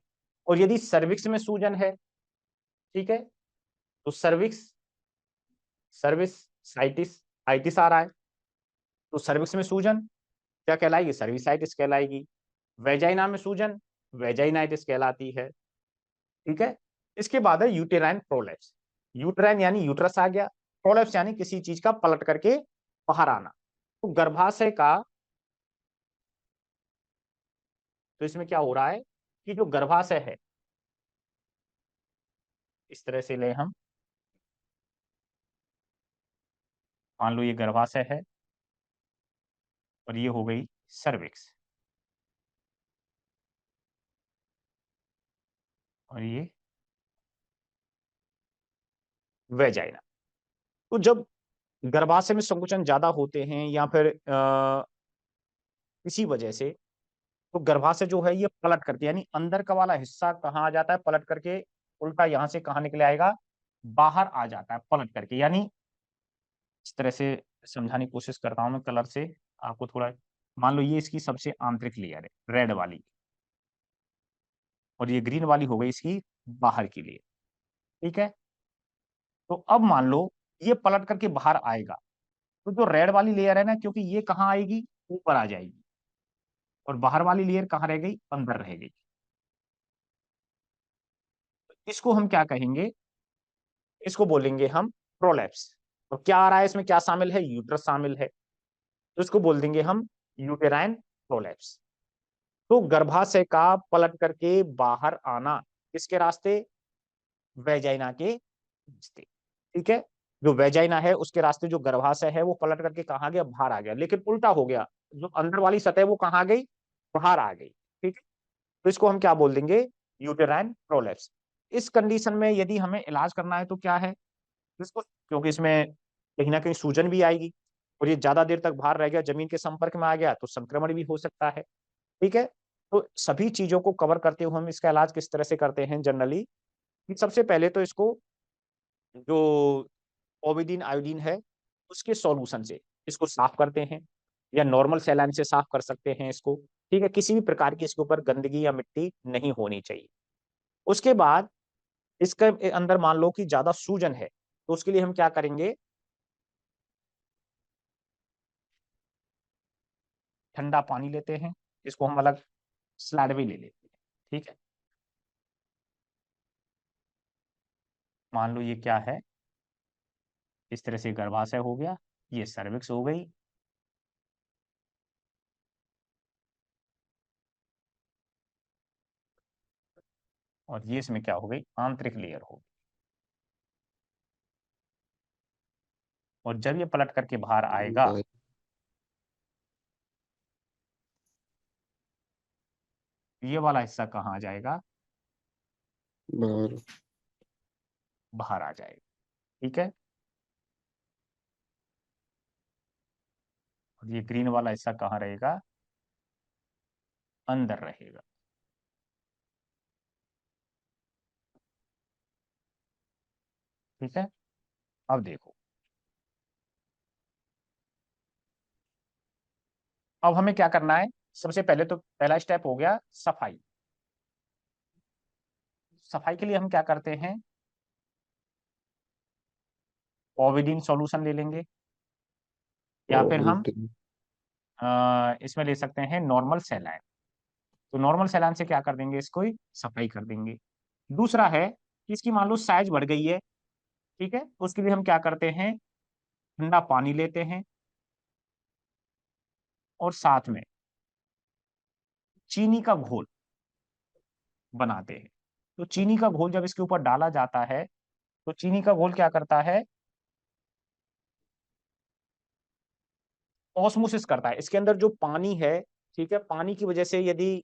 और यदि सर्विक्स में सूजन है, ठीक है, तो सर्विक्स, सर्विस साइटिस, आइटिस आ रहा है, तो सर्विक्स में सूजन क्या कहलाएगी, सर्विसाइटिस कहलाएगी। वेजाइना में सूजन वेजाइनाइटिस कहलाती है, ठीक है। इसके बाद है यूटेराइन प्रोलेप्स। यूटेराइन यानी यूट्रस आ गया, प्रोलेप्स यानी किसी चीज का पलट करके बाहर आना। तो गर्भाशय का, तो इसमें क्या हो रहा है कि जो गर्भाशय है, इस तरह से ले हम, मान लो ये गर्भाशय है और ये हो गई सर्विक्स और ये वेजाइना। तो जब गर्भाशय में संकुचन ज्यादा होते हैं या फिर किसी वजह से, तो गर्भाशय जो है ये पलट करके, यानी अंदर का वाला हिस्सा कहाँ आ जाता है, पलट करके उल्टा यहाँ से कहाँ निकले आएगा, बाहर आ जाता है पलट करके। यानी इस तरह से समझाने की कोशिश करता हूं मैं कलर से आपको थोड़ा। मान लो ये इसकी सबसे आंतरिक लेयर है, रेड वाली, और ये ग्रीन वाली हो गई इसकी बाहर की लेयर। ठीक है, तो अब मान लो ये पलट करके बाहर आएगा, तो जो रेड वाली लेयर है ना, क्योंकि ये कहाँ आएगी, ऊपर आ जाएगी, और बाहर वाली लेयर कहाँ रह गई, अंदर रह गई। इसको हम क्या कहेंगे, इसको बोलेंगे हम प्रोलैप्स। और क्या आ रहा है इसमें, क्या शामिल है, यूट्रस शामिल है, तो इसको बोल देंगे हम यूटेराइन प्रोलैप्स। तो गर्भाशय का पलट करके बाहर आना किसके रास्ते, वेजाइना के रास्ते। ठीक है, जो वेजाइना है उसके रास्ते जो गर्भाशय है वो पलट करके कहाँ गया, बाहर आ गया। लेकिन उल्टा हो गया, जो अंदर वाली सतह वो कहाँ गई, बाहर आ गई। ठीक है, तो इसको हम क्या बोल देंगे, यूटेराइन प्रोलैप्स। इस कंडीशन में यदि हमें इलाज करना है तो क्या है, इसको, क्योंकि इसमें कहीं ना कहीं सूजन भी आएगी और ये ज्यादा देर तक बाहर रह गया, जमीन के संपर्क में आ गया तो संक्रमण भी हो सकता है। ठीक है, तो सभी चीजों को कवर करते हुए हम इसका इलाज किस तरह से करते हैं जनरली, कि सबसे पहले तो इसको जो ओविडिन आयोडीन है उसके सॉल्यूशन से इसको साफ करते हैं, या नॉर्मल सैलाइन से साफ कर सकते हैं इसको। ठीक है, किसी भी प्रकार की इसके ऊपर गंदगी या मिट्टी नहीं होनी चाहिए। उसके बाद इसके अंदर मान लो कि ज्यादा सूजन है, तो उसके लिए हम क्या करेंगे, ठंडा पानी लेते हैं, इसको हम अलग स्लैड भी ले लेते हैं। ठीक है, मान लो ये क्या है, इस तरह से गर्भाशय हो गया, ये सर्विक्स हो गई, और ये इसमें क्या हो गई, आंतरिक लेयर हो गई। और जब ये पलट करके बाहर आएगा, बाहर। ये वाला हिस्सा कहाँ आ जाएगा, बाहर आ जाएगा। ठीक है, और ये ग्रीन वाला हिस्सा कहाँ रहेगा, अंदर रहेगा। ठीक है, अब देखो, अब हमें क्या करना है, सबसे पहले तो पहला स्टेप हो गया सफाई। सफाई के लिए हम क्या करते हैं, ओविडिन सॉल्यूशन ले लेंगे, या फिर हम ओविडिन। इसमें ले सकते हैं नॉर्मल सैलाइन। तो नॉर्मल सैलाइन से क्या कर देंगे, इसको ही सफाई कर देंगे। दूसरा है कि इसकी मान लो साइज बढ़ गई है, ठीक है, उसके लिए हम क्या करते हैं, ठंडा पानी लेते हैं और साथ में चीनी का घोल बनाते हैं। तो चीनी का घोल जब इसके ऊपर डाला जाता है, तो चीनी का घोल क्या करता है, ऑस्मोसिस करता है, इसके अंदर जो पानी है, ठीक है, पानी की वजह से यदि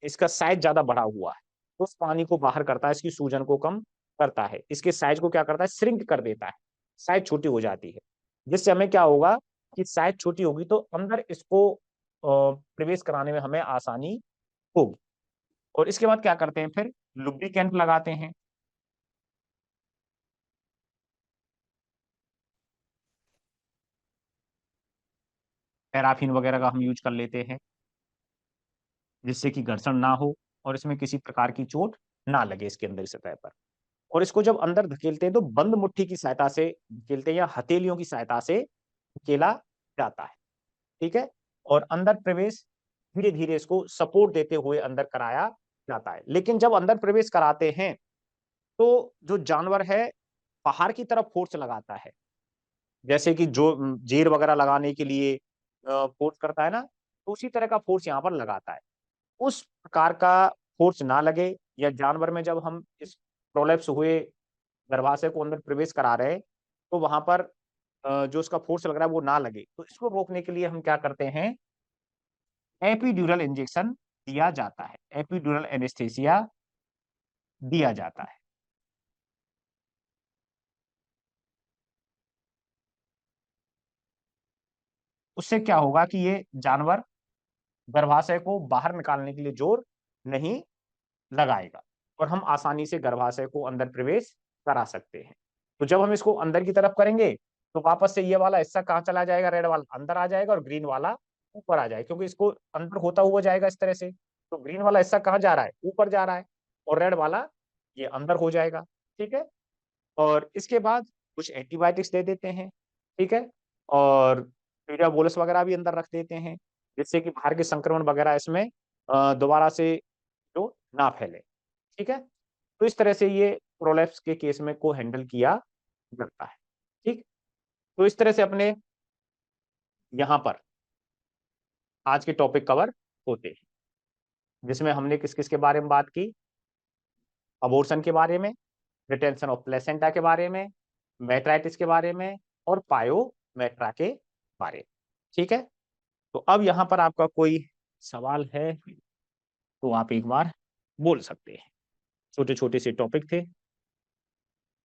इसका साइज ज्यादा बढ़ा हुआ है तो उस पानी को बाहर करता है, इसकी सूजन को कम करता है, इसके साइज को क्या करता है, श्रिंक कर देता है, साइज छोटी हो जाती है। जिससे हमें क्या होगा कि साइज छोटी होगी तो अंदर इसको प्रवेश कराने में हमें आसानी होगी। और इसके बाद क्या करते हैं, फिर लुब्रिकेंट लगाते हैं, पैराफिन वगैरह का हम यूज कर लेते हैं, जिससे कि घर्षण ना हो और इसमें किसी प्रकार की चोट ना लगे इसके अंदर सतह पर। और इसको जब अंदर धकेलते हैं तो बंद मुट्ठी की सहायता से धकेलते हैं, या हथेलियों की सहायता से धकेला जाता है। ठीक है, और अंदर प्रवेश धीरे धीरे इसको सपोर्ट देते हुए अंदर कराया जाता है। लेकिन जब अंदर प्रवेश कराते हैं तो जो जानवर है बाहर की तरफ फोर्स लगाता है, जैसे कि जो जेर वगैरह लगाने के लिए फोर्स करता है ना, तो उसी तरह का फोर्स यहाँ पर लगाता है। उस प्रकार का फोर्स ना लगे, या जानवर में जब हम इस प्रोलेप्स हुए गर्भाशय को अंदर प्रवेश करा रहे हैं तो वहां पर जो उसका फोर्स लग रहा है वो ना लगे, तो इसको रोकने के लिए हम क्या करते हैं, एपिड्यूरल इंजेक्शन दिया जाता है, एपिड्यूरल एनेस्थेसिया दिया जाता है। उससे क्या होगा कि ये जानवर गर्भाशय को बाहर निकालने के लिए जोर नहीं लगाएगा और हम आसानी से गर्भाशय को अंदर प्रवेश करा सकते हैं। तो जब हम इसको अंदर की तरफ करेंगे तो वापस से ये वाला हिस्सा कहाँ चला जाएगा, रेड वाला अंदर आ जाएगा और ग्रीन वाला ऊपर आ जाएगा, क्योंकि इसको अंदर होता हुआ जाएगा इस तरह से। तो ग्रीन वाला हिस्सा कहाँ जा रहा है, ऊपर जा रहा है, और रेड वाला ये अंदर हो जाएगा। ठीक है, और इसके बाद कुछ एंटीबायोटिक्स दे देते हैं। ठीक है, और मीडिया बोलस वगैरह भी अंदर रख देते हैं, जिससे कि बाहर के संक्रमण वगैरह इसमें दोबारा से जो ना फैले। ठीक है, तो इस तरह से ये प्रोलैप्स के केस में को हैंडल किया जाता है। ठीक, तो इस तरह से अपने यहाँ पर आज के टॉपिक कवर होते हैं, जिसमें हमने किस किस के बारे में बात की, अबॉर्शन के बारे में, रिटेंशन ऑफ प्लेसेंटा के बारे में, मेट्राइटिस के बारे में, और पायोमेट्रा के बारे में। ठीक है, तो अब यहाँ पर आपका कोई सवाल है तो आप एक बार बोल सकते हैं। छोटे छोटे से टॉपिक थे।